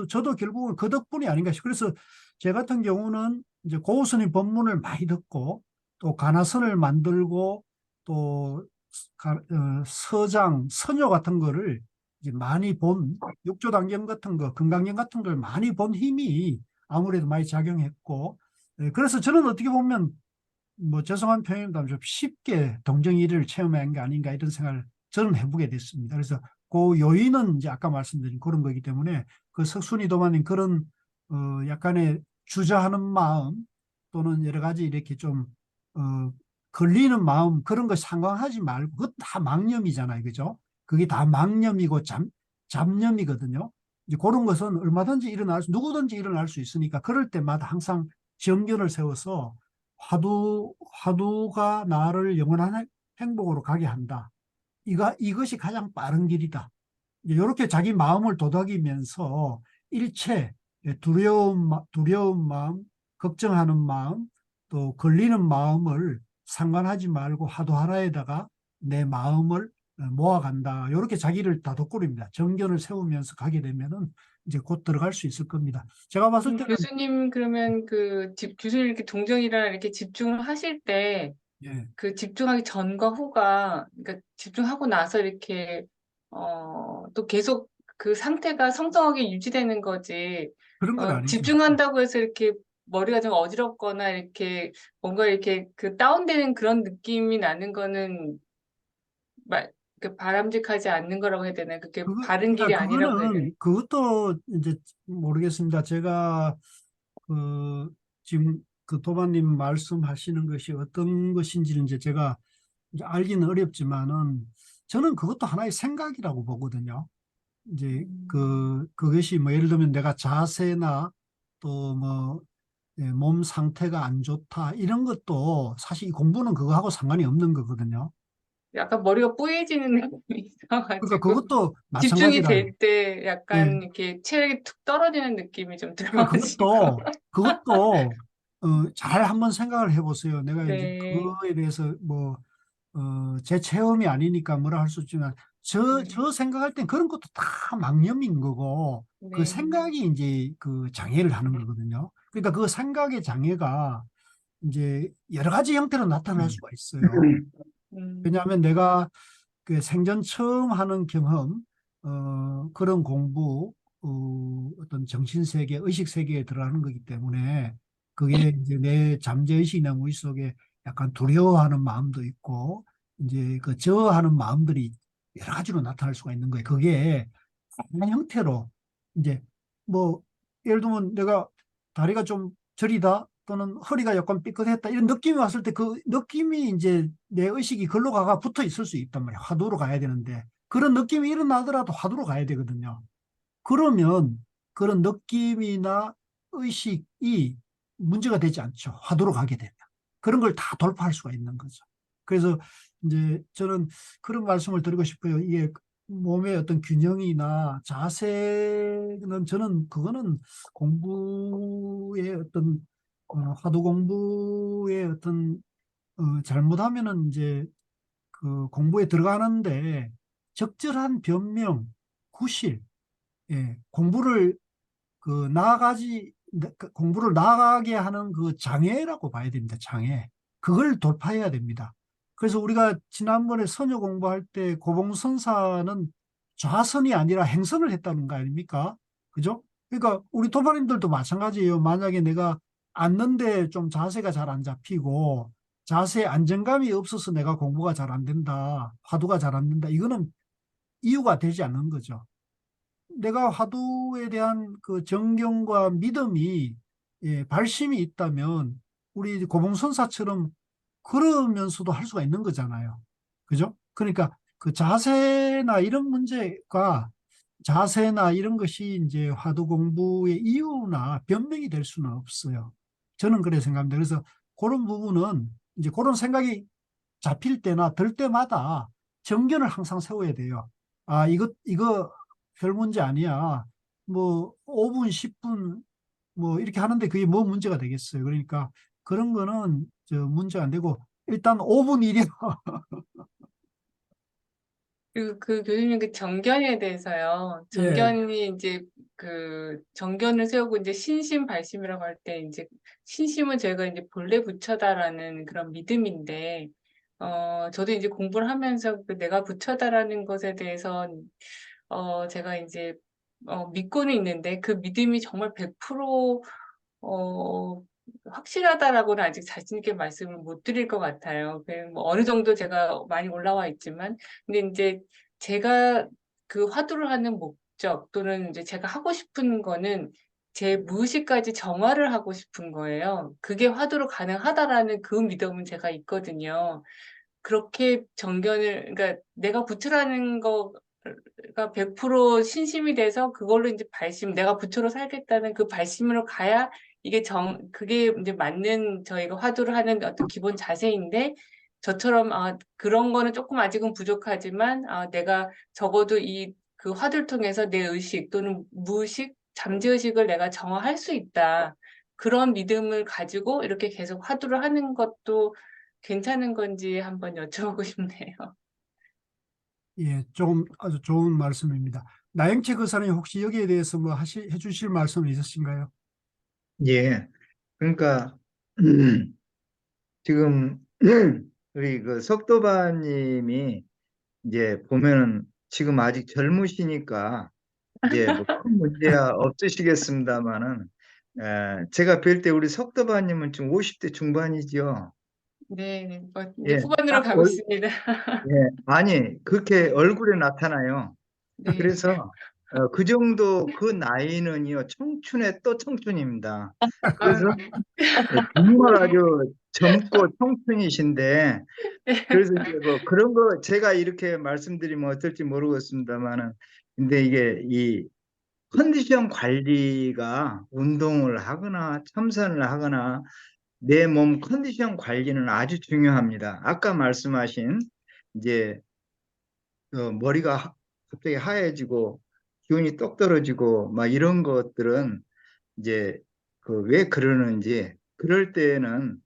저도 결국은 그 덕분이 아닌가 싶어요. 그래서 제 같은 경우는 이제 고우스님 법문을 많이 듣고 또 가나선을 만들고 또 서장, 선요 같은 거를 이제 많이 본, 육조단경 같은 거, 금강경 같은 걸 많이 본 힘이 아무래도 많이 작용했고, 그래서 저는 어떻게 보면 뭐 죄송한 표현입니다. 좀 쉽게 동정이를 체험한 게 아닌가 이런 생각을 저는 해보게 됐습니다. 그래서 그 요인은 이제 아까 말씀드린 그런 거기 때문에 그 석순이 도마님 그런 약간의 주저하는 마음 또는 여러 가지 이렇게 좀 걸리는 마음, 그런 거 상관하지 말고, 그것 다 망념이잖아요. 그죠? 그게 다 망념이고 잡념이거든요. 이제 그런 것은 얼마든지 누구든지 일어날 수 있으니까 그럴 때마다 항상 정견을 세워서 화두가 나를 영원한 행복으로 가게 한다. 이것이 가장 빠른 길이다. 이렇게 자기 마음을 도닥이면서 일체 두려운 마음, 걱정하는 마음, 또 걸리는 마음을 상관하지 말고 화두 하나에다가 내 마음을 모아간다. 이렇게 자기를 다독거립니다. 정견을 세우면서 가게 되면은 이제 곧 들어갈 수 있을 겁니다. 제가 봤을 때는 교수님, 그러면 교수님 이렇게 동정이랑 이렇게 집중을 하실 때, 예, 그 집중하기 전과 후가, 그러니까 집중하고 나서 이렇게, 또 계속 그 상태가 성성하게 유지되는 거지, 그런 건 아니죠. 집중한다고 해서 이렇게 머리가 좀 어지럽거나 이렇게 뭔가 이렇게 그 다운되는 그런 느낌이 나는 거는 바람직하지 않는 거라고 해야 되나요? 그게 바른 길이 그러니까 아니라고 해야 되나요? 그것도 이제 모르겠습니다. 제가 지금 그 도마님 말씀하시는 것이 어떤 것인지는 이제 제가 이제 알기는 어렵지만은 저는 그것도 하나의 생각이라고 보거든요. 이제 그것이 뭐 예를 들면 내가 자세나 또 뭐 몸 상태가 안 좋다 이런 것도 사실 이 공부는 그거하고 상관이 없는 거거든요. 약간 머리가 뿌얘지는 느낌이 그러니까 있어가지고 그것도 집중이 마찬가지라. 될 때 예. 약간 이렇게 체력이 툭 떨어지는 느낌이 좀 그러니까 들어가지고 그것도 잘 한번 생각을 해보세요. 내가 이제 네, 그거에 대해서 뭐 제 체험이 아니니까 뭐라 할 수 없지만 네, 저 생각할 땐 그런 것도 다 망념인 거고 그 네, 생각이 이제 그 장애를 하는 거거든요. 그러니까 그 생각의 장애가 이제 여러 가지 형태로 나타날 수가 있어요. 음, 왜냐하면 내가 그 생전 처음 하는 경험, 그런 공부, 어떤 정신세계, 의식세계에 들어가는 거기 때문에 그게 이제 내 잠재의식이나 무의식 속에 약간 두려워하는 마음도 있고, 이제 그 저하는 마음들이 여러 가지로 나타날 수가 있는 거예요. 그게 다양한 형태로, 이제 뭐, 예를 들면 내가 다리가 좀 저리다, 또는 허리가 약간 삐끗했다, 이런 느낌이 왔을 때 그 느낌이 이제 내 의식이 글로 가가 붙어 있을 수 있단 말이야. 화두로 가야 되는데 그런 느낌이 일어나더라도 화두로 가야 되거든요. 그러면 그런 느낌이나 의식이 문제가 되지 않죠. 화두로 가게 되면. 그런 걸 다 돌파할 수가 있는 거죠. 그래서 이제 저는 그런 말씀을 드리고 싶어요. 이게 몸의 어떤 균형이나 자세는 저는 그거는 공부의 어떤 화두 공부의 어떤 잘못하면은 이제 그 공부에 들어가는데 적절한 변명, 구실, 예, 공부를 나아가게 하는 그 장애라고 봐야 됩니다. 장애. 그걸 돌파해야 됩니다. 그래서 우리가 지난번에 선여 공부할 때 고봉선사는 좌선이 아니라 행선을 했다는 거 아닙니까? 그죠? 그러니까 우리 도파님들도 마찬가지예요. 만약에 내가 앉는데 좀 자세가 잘 안 잡히고 자세에 안정감이 없어서 내가 공부가 잘 안 된다. 화두가 잘 안 된다. 이거는 이유가 되지 않는 거죠. 내가 화두에 대한 그 정경과 믿음이 발심이 있다면 우리 고봉선사처럼 그러면서도 할 수가 있는 거잖아요. 그죠? 그러니까 그 자세나 이런 것이 이제 화두 공부의 이유나 변명이 될 수는 없어요. 저는 그래 생각합니다. 그래서 그런 부분은 이제 그런 생각이 잡힐 때나 들 때마다 정견을 항상 세워야 돼요. 아, 이거 별 문제 아니야. 뭐 5분, 10분 뭐 이렇게 하는데 그게 뭐 문제가 되겠어요. 그러니까 그런 거는 문제 안 되고 일단 5분 이려. 그리고 그 교수님 그 정견에 대해서요. 예, 정견이 이제 그 정견을 세우고 이제 신심발심이라고 할 때 이제 신심은 저희가 이제 본래 부처다라는 그런 믿음인데 저도 이제 공부를 하면서 그 내가 부처다라는 것에 대해서 제가 이제 믿고는 있는데 그 믿음이 정말 100% 어, 확실하다라고는 아직 자신 있게 말씀을 못 드릴 것 같아요. 뭐 어느 정도 제가 많이 올라와 있지만, 근데 이제 제가 그 화두를 하는 목적 또는 이제 제가 하고 싶은 거는 제 무의식까지 정화를 하고 싶은 거예요. 그게 화두로 가능하다라는 그 믿음은 제가 있거든요. 그렇게 그러니까 내가 부처라는 거가 100% 신심이 돼서 그걸로 이제 내가 부처로 살겠다는 그 발심으로 가야 그게 이제 맞는 저희가 화두를 하는 어떤 기본 자세인데, 저처럼, 그런 거는 조금 아직은 부족하지만, 내가 적어도 그 화두를 통해서 내 의식 또는 무의식, 잠재의식을 내가 정화할 수 있다. 그런 믿음을 가지고 이렇게 계속 화두를 하는 것도 괜찮은 건지 한번 여쭤보고 싶네요. 예, 좀 아주 좋은 말씀입니다. 나영채 거사님 혹시 여기에 대해서 뭐 해주실 말씀 있으신가요? 예. 그러니까 지금 우리 그 석도바님이 이제 보면은 지금 아직 젊으시니까 이제 뭐 큰 문제야 없으시겠습니다만은 제가 뵐 때 우리 석도바님은 지금 50대 중반이죠. 네, 이제 예, 후반으로 딱 가고 있습니다. 아니 그렇게 얼굴에 나타나요. 네. 그래서 그 정도 그 나이는요 청춘의 또 청춘입니다. 아, 그래서 정말 아주 젊고 청춘이신데 그래서 이제 뭐 그런 거 제가 이렇게 말씀드리면 어떨지 모르겠습니다만은 근데 이게 이 컨디션 관리가 운동을 하거나 참선을 하거나 내 몸 컨디션 관리는 아주 중요합니다. 아까 말씀하신 이제 머리가 갑자기 하얘지고 기운이 똑 떨어지고 막 이런 것들은 이제 그 왜 그러는지 그럴 때는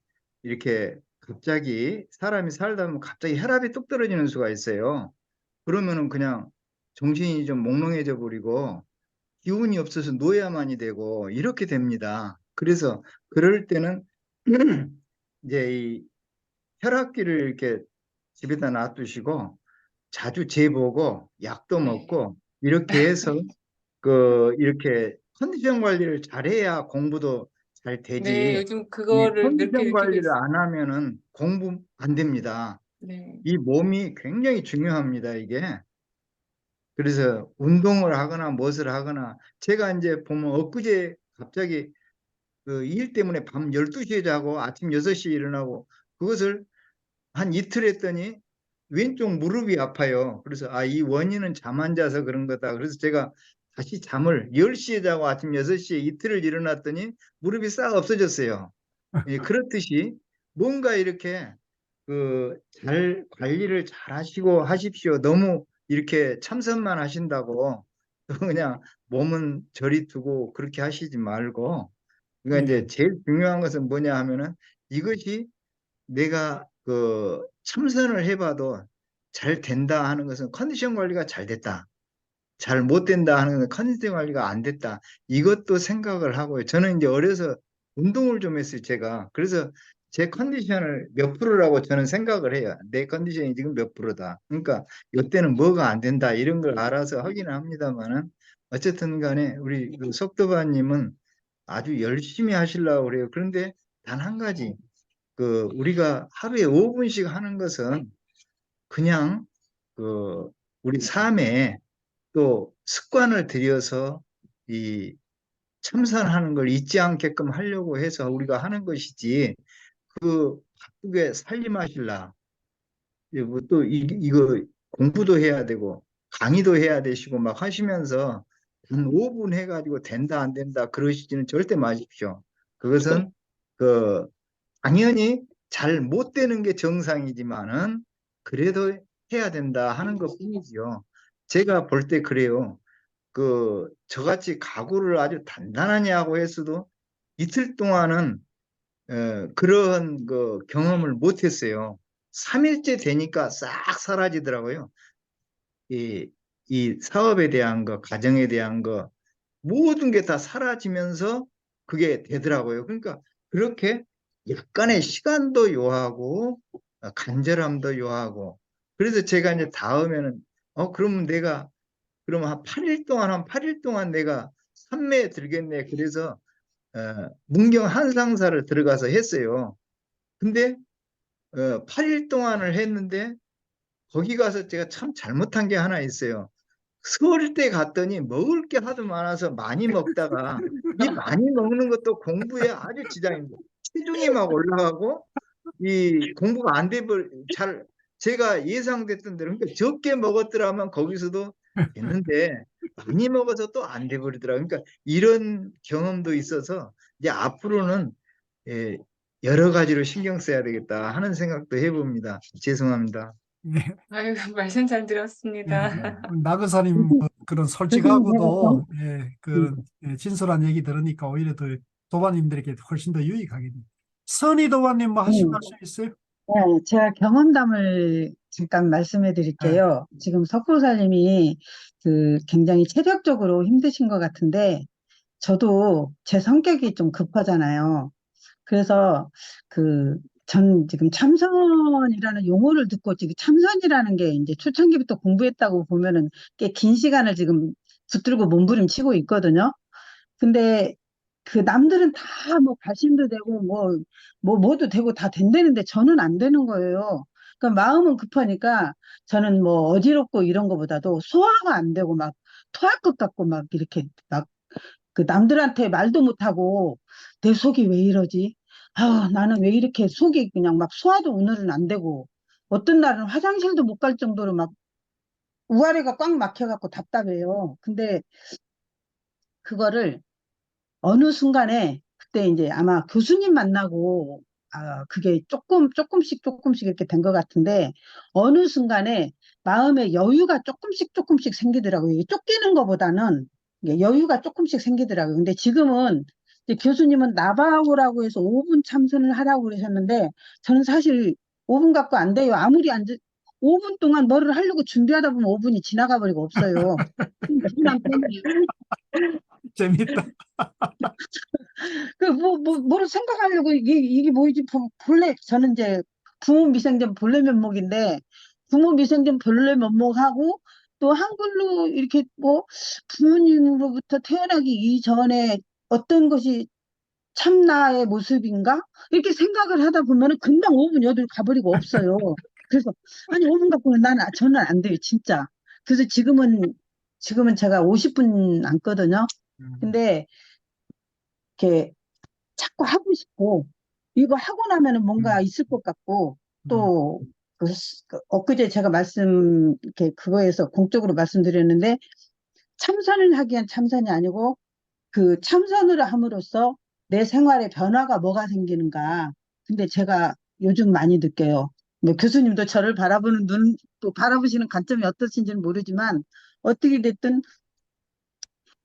이렇게 갑자기 사람이 살다 보면 갑자기 혈압이 뚝 떨어지는 수가 있어요. 그러면은 그냥 정신이 좀 몽롱해져 버리고 기운이 없어서 노야만이 되고 이렇게 됩니다. 그래서 그럴 때는 이제 이 혈압기를 이렇게 집에다 놔두시고 자주 재보고 약도 네. 먹고 이렇게 해서 이렇게 컨디션 관리를 잘해야 공부도 잘 네, 되지. 요즘 이 그거를 컨디션 느끼고 관리를 있어요. 안 하면은 공부 안 됩니다. 네. 이 몸이 굉장히 중요합니다, 이게. 그래서 운동을 하거나 무엇을 하거나 제가 이제 보면 엊그제 갑자기 그 일 때문에 밤 12시에 자고 아침 6시에 일어나고 그것을 한 이틀 했더니 왼쪽 무릎이 아파요. 그래서 이 원인은 잠 안 자서 그런 거다. 그래서 제가 다시 잠을 10시에 자고 아침 6시에 이틀을 일어났더니 무릎이 싹 없어졌어요. 예, 그렇듯이 뭔가 이렇게 잘 관리를 잘 하시고 하십시오. 너무 이렇게 참선만 하신다고 또 그냥 몸은 저리 두고 그렇게 하시지 말고, 그러니까 예, 이제 제일 중요한 것은 뭐냐 하면은 이것이 내가 참선을 해봐도 잘 된다 하는 것은 컨디션 관리가 잘 됐다. 잘 못 된다 하는 건 컨디션 관리가 안 됐다. 이것도 생각을 하고요. 저는 이제 어려서 운동을 좀 했어요, 제가. 그래서 제 컨디션을 몇 프로라고 저는 생각을 해요. 내 컨디션이 지금 몇 프로다. 그러니까 이때는 뭐가 안 된다. 이런 걸 알아서 하기는 합니다만은 어쨌든 간에 우리 그 속도바님은 아주 열심히 하시려고 그래요. 그런데 단 한 가지, 우리가 하루에 5분씩 하는 것은 그냥 우리 삶에 또 습관을 들여서 이 참선하는 걸 잊지 않게끔 하려고 해서 우리가 하는 것이지, 바쁘게 살림하실라. 또 이거 공부도 해야 되고 강의도 해야 되시고 막 하시면서 한 5분 해가지고 된다 안 된다 그러시지는 절대 마십시오. 그것은 그 당연히 잘 못 되는 게 정상이지만은 그래도 해야 된다 하는 것뿐이지요. 제가 볼 때 그래요. 저같이 각오를 아주 단단하게 하고 했어도 이틀 동안은 그런 경험을 못 했어요. 3일째 되니까 싹 사라지더라고요. 이, 이 사업에 대한 거, 가정에 대한 거, 모든 게 다 사라지면서 그게 되더라고요. 그러니까 그렇게 약간의 시간도 요하고 간절함도 요하고, 그래서 제가 이제 다음에는 그러면 내가 그러면 한 8일 동안 내가 산매에 들겠네. 그래서 문경 한상사를 들어가서 했어요. 근데 8일 동안을 했는데 거기 가서 제가 참 잘못한 게 하나 있어요. 서울대 갔더니 먹을 게 하도 많아서 많이 먹다가 이 많이 먹는 것도 공부에 아주 지장입니다. 체중이 막 올라가고 이 공부가 안 되버 잘 제가 예상됐던 대로, 그러니까 적게 먹었더라면 거기서도 됐는데 많이 먹어서 또 안 돼버리더라고요. 그러니까 이런 경험도 있어서 이제 앞으로는 예, 여러 가지로 신경 써야 되겠다 하는 생각도 해봅니다. 죄송합니다. 예, 아유, 말씀 잘 예. 들었습니다. 나그사님 그런 교수님, 제가 솔직하고도 진솔한 얘기 들으니까 오히려 더 도반님들에게 훨씬 더 유익하겠네요. 선희 도반님 뭐 하실 말씀 있어요? 제가 경험담을 잠깐 말씀해 예. 드릴게요. 지금 석고사님이 굉장히 체력적으로 힘드신 것 같은데, 저도 제 성격이 좀 급하잖아요. 그래서 전 지금 참선이라는 용어를 듣고 지금 참선이라는 게 이제 초창기부터 공부했다고 보면은 꽤 긴 시간을 지금 붙들고 몸부림치고 있거든요. 근데 남들은 다 뭐 발심도 되고 뭐도 되고 다 된다는데 저는 안 되는 거예요. 그러니까 마음은 급하니까 저는 뭐 어지럽고 이런 거보다도 소화가 안 되고 막 토할 것 같고 막 이렇게 막 남들한테 말도 못하고 내 속이 왜 이러지? 아, 나는 왜 이렇게 속이 그냥 막 소화도 오늘은 안 되고 어떤 날은 화장실도 못 갈 정도로 막 우아래가 꽉 막혀갖고 답답해요. 근데 그거를 어느 순간에 그때 이제 아마 교수님 만나고 그게 조금씩 이렇게 된 것 같은데 어느 순간에 마음의 여유가 조금씩 생기더라고요. 이게 쫓기는 것보다는 이게 여유가 조금씩 생기더라고요. 근데 지금은 이제 교수님은 나바오라고 해서 5분 참선을 하라고 그러셨는데 저는 사실 5분 갖고 안 돼요. 아무리 5분 동안 뭐를 하려고 준비하다 보면 5분이 지나가 버리고 없어요. 기분 안 편해요. 재밌다. 뭐를 생각하려고, 이게 뭐지, 저는 이제 부모 미생전 본래 면목인데, 부모 미생전 본래 면목하고, 또 한글로 이렇게 부모님으로부터 태어나기 이전에 어떤 것이 참나의 모습인가? 이렇게 생각을 하다 보면은 금방 5분 여들 가버리고 없어요. 그래서, 아니, 5분 갖고는 저는 안 돼요, 진짜. 그래서 지금은 제가 50분 앉거든요. 근데, 이렇게, 자꾸 하고 싶고, 이거 하고 나면은 뭔가 음, 있을 것 같고, 음, 또, 엊그제 제가 이렇게 그거에서 공적으로 말씀드렸는데, 참선을 하기엔 참선이 아니고, 그 참선을 함으로써 내 생활에 변화가 뭐가 생기는가. 근데 제가 요즘 많이 느껴요. 뭐 교수님도 저를 바라보는 또 바라보시는 관점이 어떠신지는 모르지만, 어떻게 됐든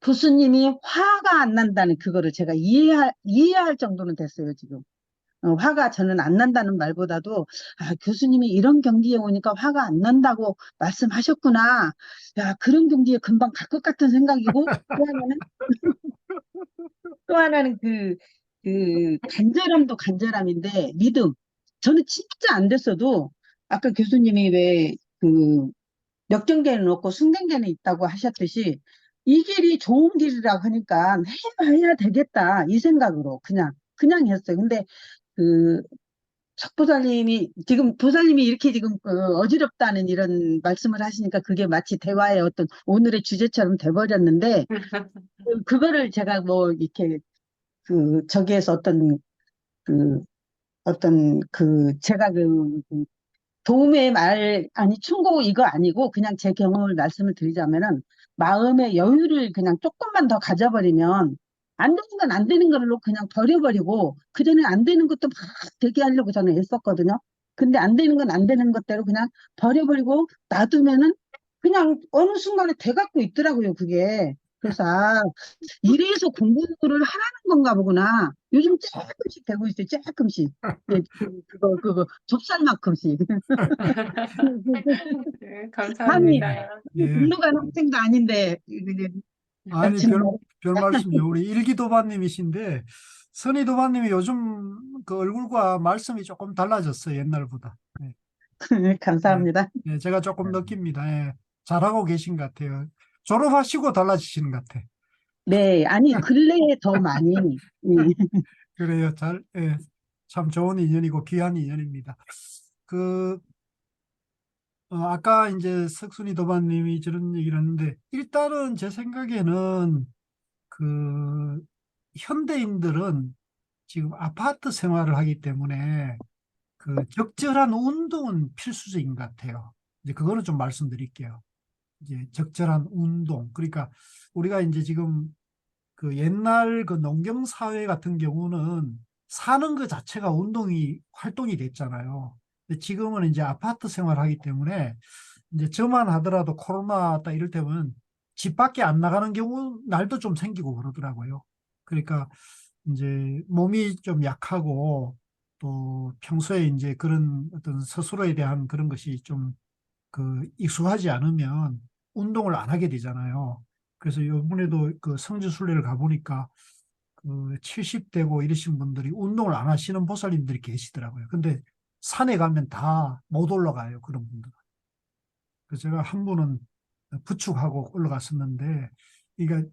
교수님이 화가 안 난다는 그거를 제가 이해할 정도는 됐어요, 지금. 화가 저는 안 난다는 말보다도, 아, 교수님이 이런 경지에 오니까 화가 안 난다고 말씀하셨구나. 야, 그런 경지에 금방 갈 것 같은 생각이고, 또 하나는 간절함도 간절함인데, 믿음. 저는 진짜 안 됐어도, 아까 교수님이 왜, 역경계는 없고 승경계는 있다고 하셨듯이, 이 길이 좋은 길이라고 하니까 해봐야 되겠다. 이 생각으로 그냥 했어요. 근데, 그, 보살님이 이렇게 지금 어지럽다는 이런 말씀을 하시니까 그게 마치 대화의 어떤 오늘의 주제처럼 돼버렸는데, 그거를 제가 뭐, 이렇게, 저기에서 그, 제가 도움의 아니, 충고 이거 아니고 그냥 제 경험을 말씀을 드리자면은 마음의 여유를 그냥 조금만 더 가져버리면 안 되는 건 안 되는 걸로 그냥 버려버리고 그전에 안 되는 것도 막 되게 하려고 저는 애썼거든요. 근데 안 되는 건 안 되는 것대로 그냥 버려버리고 놔두면은 그냥 어느 순간에 돼갖고 있더라고요, 그게. 그래서, 아, 이래서 공부를 하라는 건가 보구나. 요즘 조금씩 되고 있어요, 조금씩. 예, 그거, 좁쌀만큼씩. 네, 음, 감사합니다. 예. 공부가 학생도 아닌데, 아니, 정말. 별 말씀이요. 우리 일기도반님이신데, 선희도반님이 요즘 그 얼굴과 말씀이 조금 달라졌어요, 옛날보다. 예, 예, 감사합니다. 예, 제가 조금 느낍니다. 예, 잘하고 계신 것 같아요. 졸업하시고 달라지시는 것 같아. 네, 아니, 근래에 더 많이, 예. 그래요. 예, 참 좋은 인연이고 귀한 인연입니다. 그, 아까 이제 석순이 도반님이 저런 얘기를 했는데, 일단은 제 생각에는 그 현대인들은 지금 아파트 생활을 하기 때문에 그 적절한 운동은 필수적인 것 같아요. 이제 그거는 좀 말씀드릴게요. 이제 적절한 운동. 그러니까 우리가 이제 지금 그 옛날 그 농경 사회 같은 경우는 사는 것 자체가 활동이 됐잖아요. 근데 지금은 이제 아파트 생활하기 때문에 이제 저만 하더라도 코로나 딱 이럴 때면 집 밖에 안 나가는 경우 날도 좀 생기고 그러더라고요. 그러니까 이제 몸이 좀 약하고 또 평소에 이제 그런 어떤 스스로에 대한 그런 것이 좀 그 익숙하지 않으면 운동을 안 하게 되잖아요. 그래서 이번에도 그 성지순례를 가보니까 그 70대고 이러신 분들이 운동을 안 하시는 보살님들이 계시더라고요. 근데 산에 가면 다 못 올라가요, 그런 분들은. 그래서 제가 한 분은 부축하고 올라갔었는데, 그러니까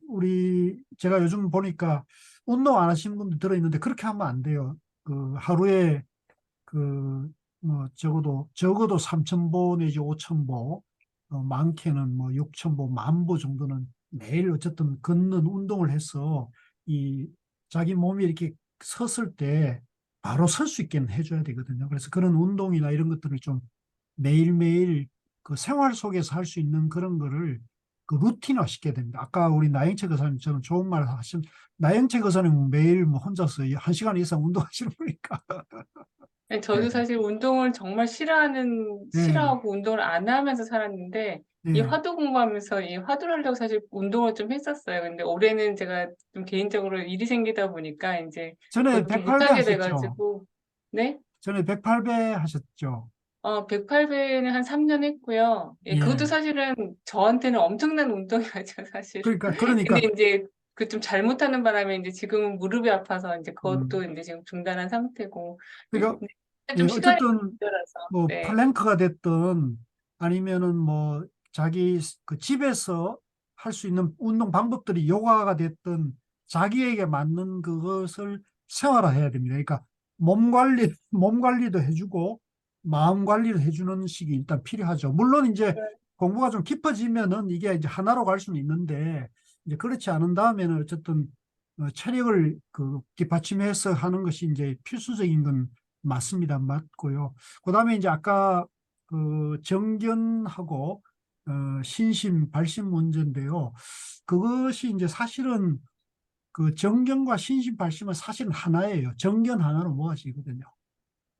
제가 요즘 보니까 운동 안 하시는 분들 들어있는데 그렇게 하면 안 돼요. 그 하루에 그 뭐 적어도 3,000보 내지 5,000보, 많게는 뭐 6,000보, 10,000보 정도는 매일 어쨌든 걷는 운동을 해서 이 자기 몸이 이렇게 섰을 때 바로 설 수 있게 해줘야 되거든요. 그래서 그런 운동이나 이런 것들을 좀 매일매일 그 생활 속에서 할 수 있는 그런 거를 그 루틴화 시켜야 됩니다. 아까 우리 나영채 교사님처럼 좋은 말 하신, 나영채 교사님은 매일 뭐 혼자서 1시간 이상 운동하시는 거니까. 네, 저도 사실 운동을 정말 예, 싫어하고 운동을 안 하면서 살았는데, 이 예. 화두 공부하면서 이 화두를 하려고 사실 운동을 좀 했었어요. 근데 올해는 제가 좀 개인적으로 일이 생기다 보니까 이제 전에 그걸 좀 108배 못하게 하셨죠? 돼가지고, 네? 전에 108배 하셨죠? 108배는 한 3년 했고요. 예, 그것도 예. 사실은 저한테는 엄청난 운동이었죠, 사실. 근데 그러니까, 이제 그 좀 잘못하는 바람에 이제 지금은 무릎이 아파서 이제 그것도 음, 이제 지금 중단한 상태고, 그러니까, 근데 예, 좀 시간이 어쨌든, 모자라서, 뭐, 네. 플랭크가 됐든, 아니면은 뭐, 자기 그 집에서 할 수 있는 운동 방법들이 요가가 됐든, 자기에게 맞는 그것을 생활화해야 됩니다. 그러니까, 몸 관리도 해주고, 마음 관리를 해주는 식이 일단 필요하죠. 물론 이제 공부가 좀 깊어지면은 이게 이제 하나로 갈 수는 있는데, 이제 그렇지 않은 다음에는 어쨌든, 체력을 그 뒷받침해서 하는 것이 이제 필수적인 건 맞습니다. 맞고요. 그다음에 이제 아까 그 정견하고 신심, 발심 문제인데요. 그것이 이제 사실은 그 정견과 신심, 발심은 사실은 하나예요. 정견 하나로 모아지거든요.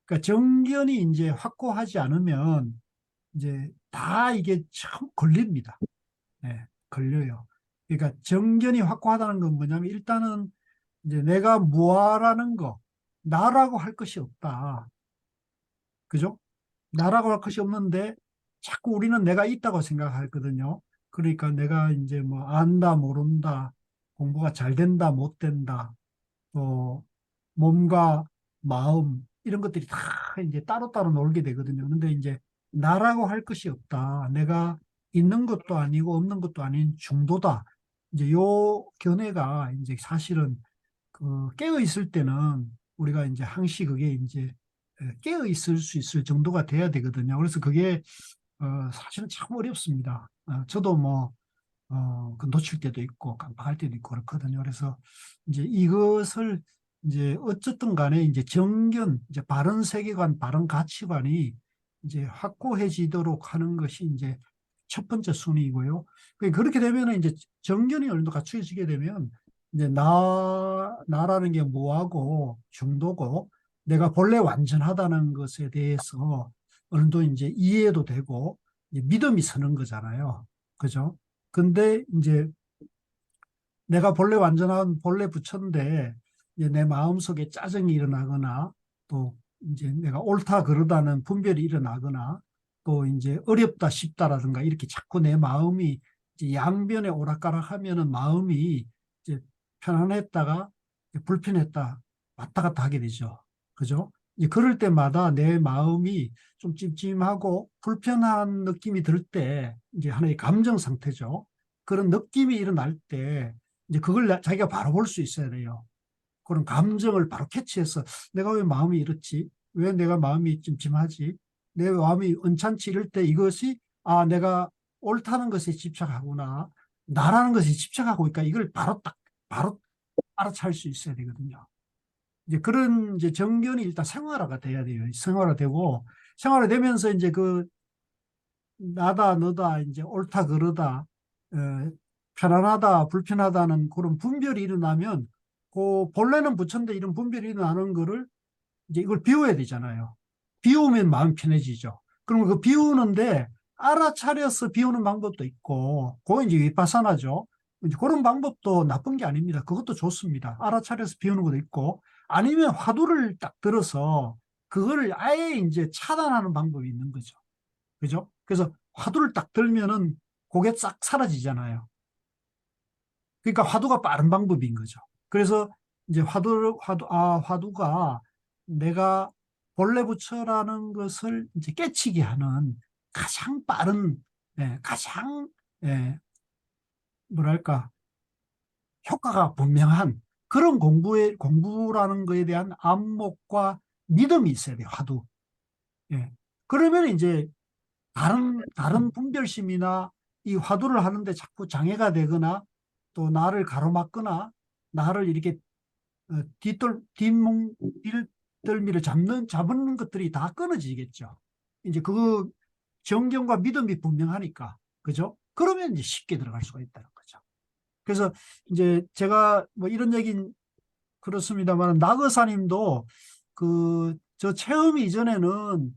그러니까 정견이 이제 확고하지 않으면 이제 다 이게 참 걸립니다. 네, 걸려요. 그러니까 정견이 확고하다는 건 뭐냐면 일단은 이제 내가 뭐라는 거, 나라고 할 것이 없다. 그죠? 나라고 할 것이 없는데 자꾸 우리는 내가 있다고 생각하거든요. 그러니까 내가 이제 뭐 안다, 모른다, 공부가 잘 된다, 못 된다, 또 몸과 마음 이런 것들이 다 이제 따로따로 놀게 되거든요. 근데 이제 나라고 할 것이 없다. 내가 있는 것도 아니고 없는 것도 아닌 중도다. 이제 요 견해가 이제 사실은 그 깨어 있을 때는 우리가 이제 항시 그게 이제 깨어 있을 수 있을 정도가 돼야 되거든요. 그래서 그게 사실은 참 어렵습니다. 저도 뭐 그 놓칠 때도 있고 깜빡할 때도 있고 그렇거든요. 그래서 이제 이것을 이제 어쨌든 간에 이제 정견, 이제 바른 세계관, 바른 가치관이 이제 확고해지도록 하는 것이 이제 첫 번째 순위이고요. 그렇게 되면 이제 정견이 어느 정도 갖추어지게 되면 이제 나라는 게 뭐하고 중도고 내가 본래 완전하다는 것에 대해서 어느 정도 이제 이해도 되고 이제 믿음이 서는 거잖아요. 그죠? 근데 이제 내가 본래 완전한 본래 부처인데 이제 내 마음속에 짜증이 일어나거나 또 이제 내가 옳다 그르다는 분별이 일어나거나 또 이제 어렵다 쉽다라든가 이렇게 자꾸 내 마음이 이제 양변에 오락가락 하면은 마음이 이제 편안했다가 불편했다 왔다 갔다 하게 되죠. 그죠? 이제 그럴 때마다 내 마음이 좀 찜찜하고 불편한 느낌이 들 때 이제 하나의 감정 상태죠. 그런 느낌이 일어날 때 이제 그걸 자기가 바로 볼 수 있어야 돼요. 그런 감정을 바로 캐치해서 내가 왜 마음이 이렇지? 왜 내가 마음이 찜찜하지? 내 마음이 언짢지? 이럴 때 이것이 내가 옳다는 것에 집착하구나. 나라는 것에 집착하고 있까 이걸 바로 알아차릴 수 있어야 되거든요. 이제 그런 이제 정견이 일단 생활화가 돼야 돼요. 생활화되고 생활화되면서 이제 그 나다 너다 이제 옳다 그르다 편안하다 불편하다는 그런 분별이 일어나면 그 본래는 부처인데 이런 분별이 일어나는 거를 이제 이걸 비워야 되잖아요. 비우면 마음 편해지죠. 그러면 그 비우는데 알아차려서 비우는 방법도 있고 그거 이제 위파사나죠. 이제 그런 방법도 나쁜 게 아닙니다. 그것도 좋습니다. 알아차려서 비우는 것도 있고 아니면 화두를 딱 들어서 그거를 아예 이제 차단하는 방법이 있는 거죠. 그죠? 그래서 화두를 딱 들면은 그게 싹 사라지잖아요. 그러니까 화두가 빠른 방법인 거죠. 그래서 이제 화두가 내가 본래 부처라는 것을 이제 깨치게 하는 가장 빠른, 가장, 뭐랄까, 효과가 분명한 그런 공부라는 거에 대한 안목과 믿음이 있어야 돼요, 화두. 예. 그러면 이제 다른 분별심이나 이 화두를 하는데 자꾸 장애가 되거나 또 나를 가로막거나 나를 이렇게 뒷덜미를 잡는 것들이 다 끊어지겠죠. 이제 그 정경과 믿음이 분명하니까. 그죠? 그러면 이제 쉽게 들어갈 수가 있다는 거죠. 그래서 이제 제가 뭐 이런 얘기는 그렇습니다만 낙의사님도 저 체험 이전에는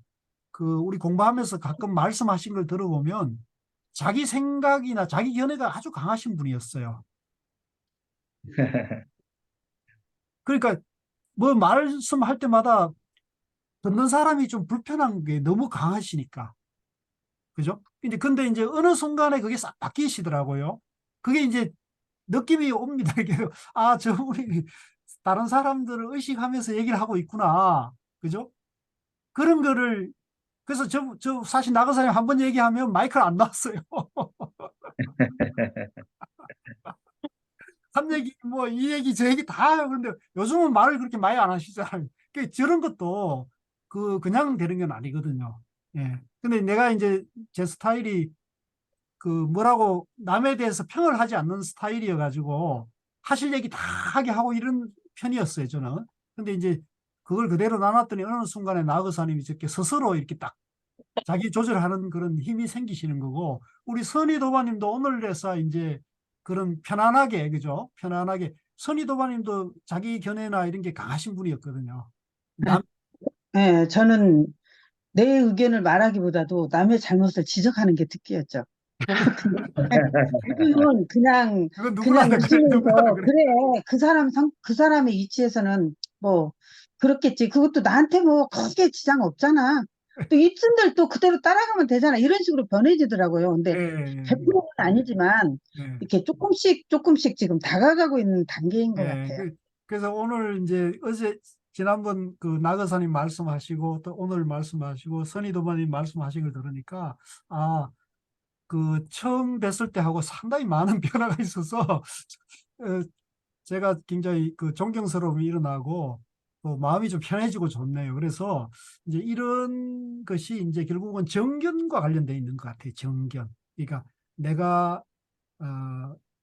우리 공부하면서 가끔 말씀하신 걸 들어보면 자기 생각이나 자기 견해가 아주 강하신 분이었어요. 그러니까 뭐 말씀할 때마다 듣는 사람이 좀 불편한 게 너무 강하시니까. 그죠? 근데 이제 어느 순간에 그게 싹 바뀌시더라고요. 그게 이제 느낌이 옵니다. 이게 저분이 다른 사람들을 의식하면서 얘기를 하고 있구나. 그죠? 그런 거를 그래서 저 사실 나가사님 한 번 얘기하면 마이크를 안 놨어요. 한 얘기, 뭐, 이 얘기, 저 얘기 다 해요. 그런데 요즘은 말을 그렇게 많이 안 하시잖아요. 저런 것도 그냥 되는 건 아니거든요. 예. 근데 내가 이제 제 스타일이 뭐라고 남에 대해서 평을 하지 않는 스타일이어가지고 하실 얘기 다 하게 하고 이런 편이었어요, 저는. 근데 이제 그걸 그대로 나눴더니 어느 순간에 나그사님이 저렇게 스스로 이렇게 딱 자기 조절하는 그런 힘이 생기시는 거고, 우리 선희 도마님도 오늘에서 이제 그런 편안하게, 그죠? 편안하게. 선희 도마님도 자기 견해나 이런 게 강하신 분이었거든요. 남, 예, 저는 내 의견을 말하기보다도 남의 잘못을 지적하는 게 특기였죠. 지금은 그건 누구나 그냥 다 그래, 누구나 다 웃으면서, 그래. 그래, 그 사람의 위치에서는 뭐, 그렇겠지. 그것도 나한테 뭐, 크게 지장 없잖아. 또 이쯤들 또 그대로 따라가면 되잖아. 이런 식으로 변해지더라고요. 근데 예, 예, 100%는 아니지만, 예. 이렇게 조금씩 지금 다가가고 있는 단계인 것 예, 같아요. 그래서 오늘 이제 지난번 그 나거사님 말씀하시고 또 오늘 말씀하시고 선희도마님 말씀하신 걸 들으니까 아, 그 처음 뵀을 때하고 상당히 많은 변화가 있어서 어, 제가 굉장히 그 존경스러움이 일어나고 또 마음이 좀 편해지고 좋네요. 그래서 이제 이런 것이 이제 결국은 정견과 관련돼 있는 것 같아요. 정견. 그러니까 내가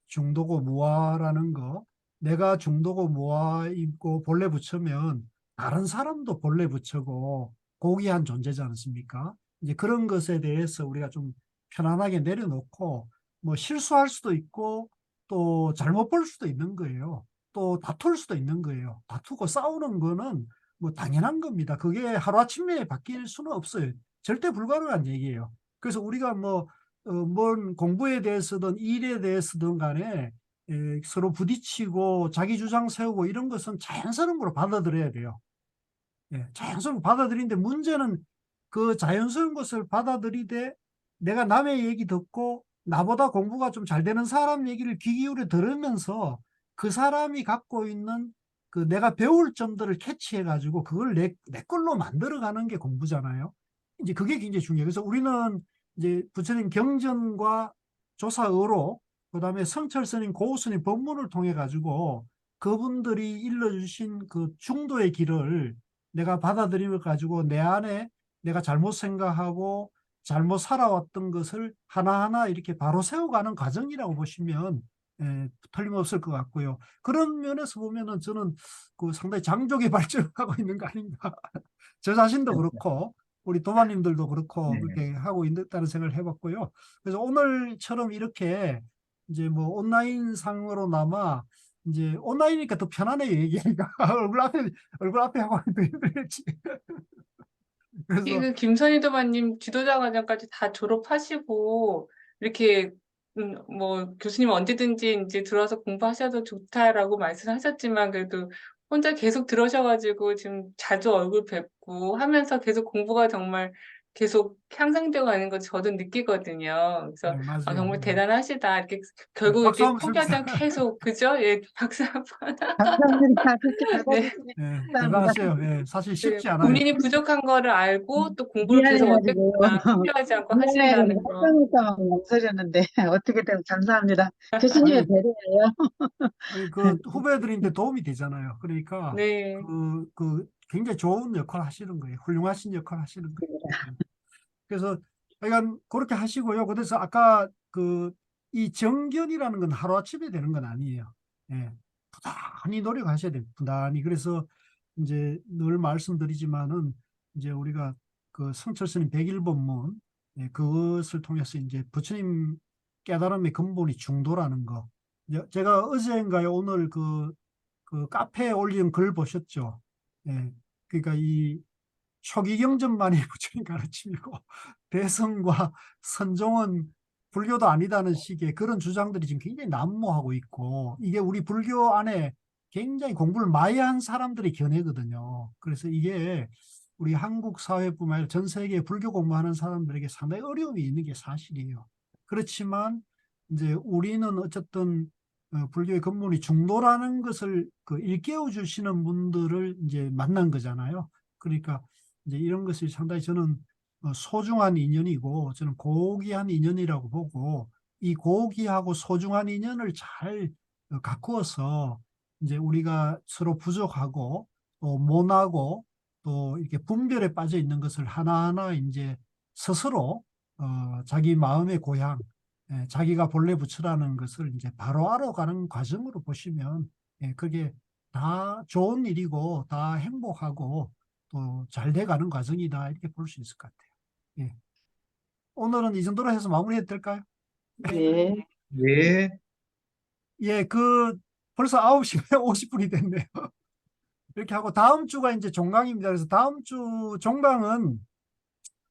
중도고 무아라는 거, 내가 중도고 무아이고 본래 부처면 다른 사람도 본래 부처고 고귀한 존재지 않습니까? 이제 그런 것에 대해서 우리가 좀 편안하게 내려놓고 뭐 실수할 수도 있고 또 잘못 볼 수도 있는 거예요. 또 다툴 수도 있는 거예요. 다투고 싸우는 거는 뭐 당연한 겁니다. 그게 하루아침에 바뀔 수는 없어요. 절대 불가능한 얘기예요. 그래서 우리가 뭔 공부에 대해서든 일에 대해서든 간에 서로 부딪히고 자기 주장 세우고 이런 것은 자연스러운 걸로 받아들여야 돼요. 예, 자연스러운 거 받아들이는데 문제는 그 자연스러운 것을 받아들이되 내가 남의 얘기 듣고 나보다 공부가 좀 잘 되는 사람 얘기를 귀 기울여 들으면서 그 사람이 갖고 있는 그 내가 배울 점들을 캐치해 가지고 그걸 내 걸로 만들어가는 게 공부잖아요. 이제 그게 굉장히 중요해요. 그래서 우리는 이제 부처님 경전과 조사의로 그다음에 성철 스님, 고우 스님 법문을 통해 가지고 그분들이 일러주신 그 중도의 길을 내가 받아들임을 가지고 내 안에 내가 잘못 생각하고 잘못 살아왔던 것을 하나하나 이렇게 바로 세워가는 과정이라고 보시면 틀림없을 것 같고요. 그런 면에서 보면은 저는 그 상당히 장족의 발전하고 있는 거 아닌가. 저 자신도 그렇고 우리 도마님들도 그렇고 네. 그렇게 하고 있다는 생각을 해봤고요. 그래서 오늘처럼 이렇게 이제 뭐 온라인 상으로나마 이제 온라인이니까 더 편안해요 얘기하니까 얼굴 앞에 하고 하기 더 힘들겠지. 그래서 그 김선희 도마님 지도자 과정까지 다 졸업하시고 이렇게 뭐 교수님 언제든지 이제 들어와서 공부하셔도 좋다라고 말씀하셨지만 그래도 혼자 계속 들으셔가지고 지금 자주 얼굴 뵙고 하면서 계속 공부가 정말 계속 향상되어 가는 거 저도 느끼거든요. 그래서 네, 아, 맞아요. 정말 대단하시다. 이렇게 결국 박수 이렇게 한번 포기하지 칩시다. 않고 계속 그죠? 예, 박수 한번. 감사합니다. 그렇게 네. 받아주시면 네, 감사합니다. 대단하세요. 예, 사실 네, 쉽지 않아요. 본인이 부족한 거를 알고 또 공부를 계속 미안해가지고, 어쨌거나 포기하지 않고 미안해가지고 하신다는 거. 깜짝 놀라서 망설였는데, 어떻게든 감사합니다. 교수님의 아니, 배려예요. 아니 그 후배들인데 도움이 되잖아요. 그러니까 네. 굉장히 좋은 역할 하시는 거예요. 훌륭하신 역할 하시는 거예요. 예. 그래서 약간 그렇게 하시고요. 그래서 아까 이 정견이라는 건 하루아침에 되는 건 아니에요. 예. 부단히 노력하셔야 돼요. 부단히. 그래서 이제 늘 말씀드리지만은 이제 우리가 그 성철스님 백일본문 그것을 통해서 이제 부처님 깨달음의 근본이 중도라는 거. 제가 어제인가요? 오늘 그 카페에 올린 글 보셨죠? 예. 그러니까 이 초기경전만이 부처님 가르침이고 대성과 선종은 불교도 아니다는 식의 그런 주장들이 지금 굉장히 난무하고 있고 이게 우리 불교 안에 굉장히 공부를 많이 한 사람들의 견해거든요. 그래서 이게 우리 한국 사회뿐만 아니라 전 세계 불교 공부하는 사람들에게 상당히 어려움이 있는 게 사실이에요. 그렇지만 이제 우리는 어쨌든 불교의 근본이 중도라는 것을 일깨워 주시는 분들을 이제 만난 거잖아요. 그러니까 이제 이런 것이 상당히 저는 소중한 인연이고 저는 고귀한 인연이라고 보고 이 고귀하고 소중한 인연을 잘 가꾸어서 이제 우리가 서로 부족하고 또 모나고 또 이렇게 분별에 빠져 있는 것을 하나하나 이제 스스로 자기 마음의 고향, 자기가 본래 부처라는 것을 이제 바로 알아가는 과정으로 보시면 그게 다 좋은 일이고 다 행복하고 또 잘 돼가는 과정이다 이렇게 볼 수 있을 것 같아요. 예. 오늘은 이 정도로 해서 마무리해도 될까요? 네. 예. 예, 벌써 9시간 50분이 됐네요. 이렇게 하고 다음 주가 이제 종강입니다. 그래서 다음 주 종강은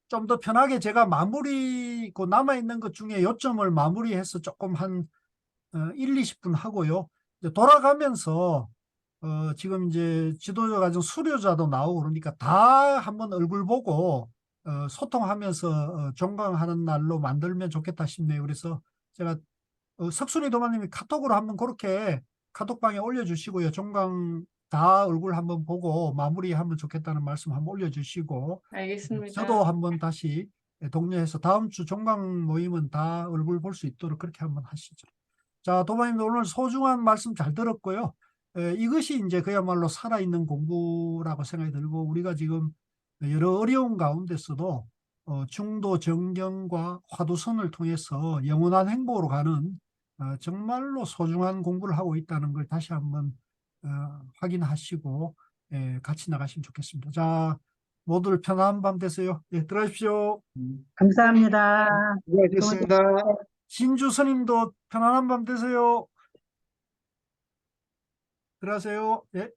좀 더 편하게 제가 그 남아있는 것 중에 요점을 마무리해서 조금 한 1, 20분 하고요. 이제 돌아가면서 지금 이제 지도자 과정 수료자도 나오고 그러니까 다 한번 얼굴 보고 소통하면서 종강하는 날로 만들면 좋겠다 싶네요. 그래서 제가 석순이 도마님이 카톡으로 한번 그렇게 카톡방에 올려주시고요. 종강 다 얼굴 한번 보고 마무리하면 좋겠다는 말씀 한번 올려주시고 알겠습니다. 저도 한번 다시 독려해서 다음 주 종강 모임은 다 얼굴 볼 수 있도록 그렇게 한번 하시죠. 자, 도마님 오늘 소중한 말씀 잘 들었고요. 이것이 이제 그야말로 살아있는 공부라고 생각이 들고 우리가 지금 여러 어려운 가운데서도 중도 정경과 화두선을 통해서 영원한 행복으로 가는 정말로 소중한 공부를 하고 있다는 걸 다시 한번 확인하시고 같이 나가시면 좋겠습니다. 자, 모두들 편안한 밤 되세요. 예, 들어가십시오. 감사합니다. 수고하셨습니다. 진주 스님도 편안한 밤 되세요. 들어가세요. 예.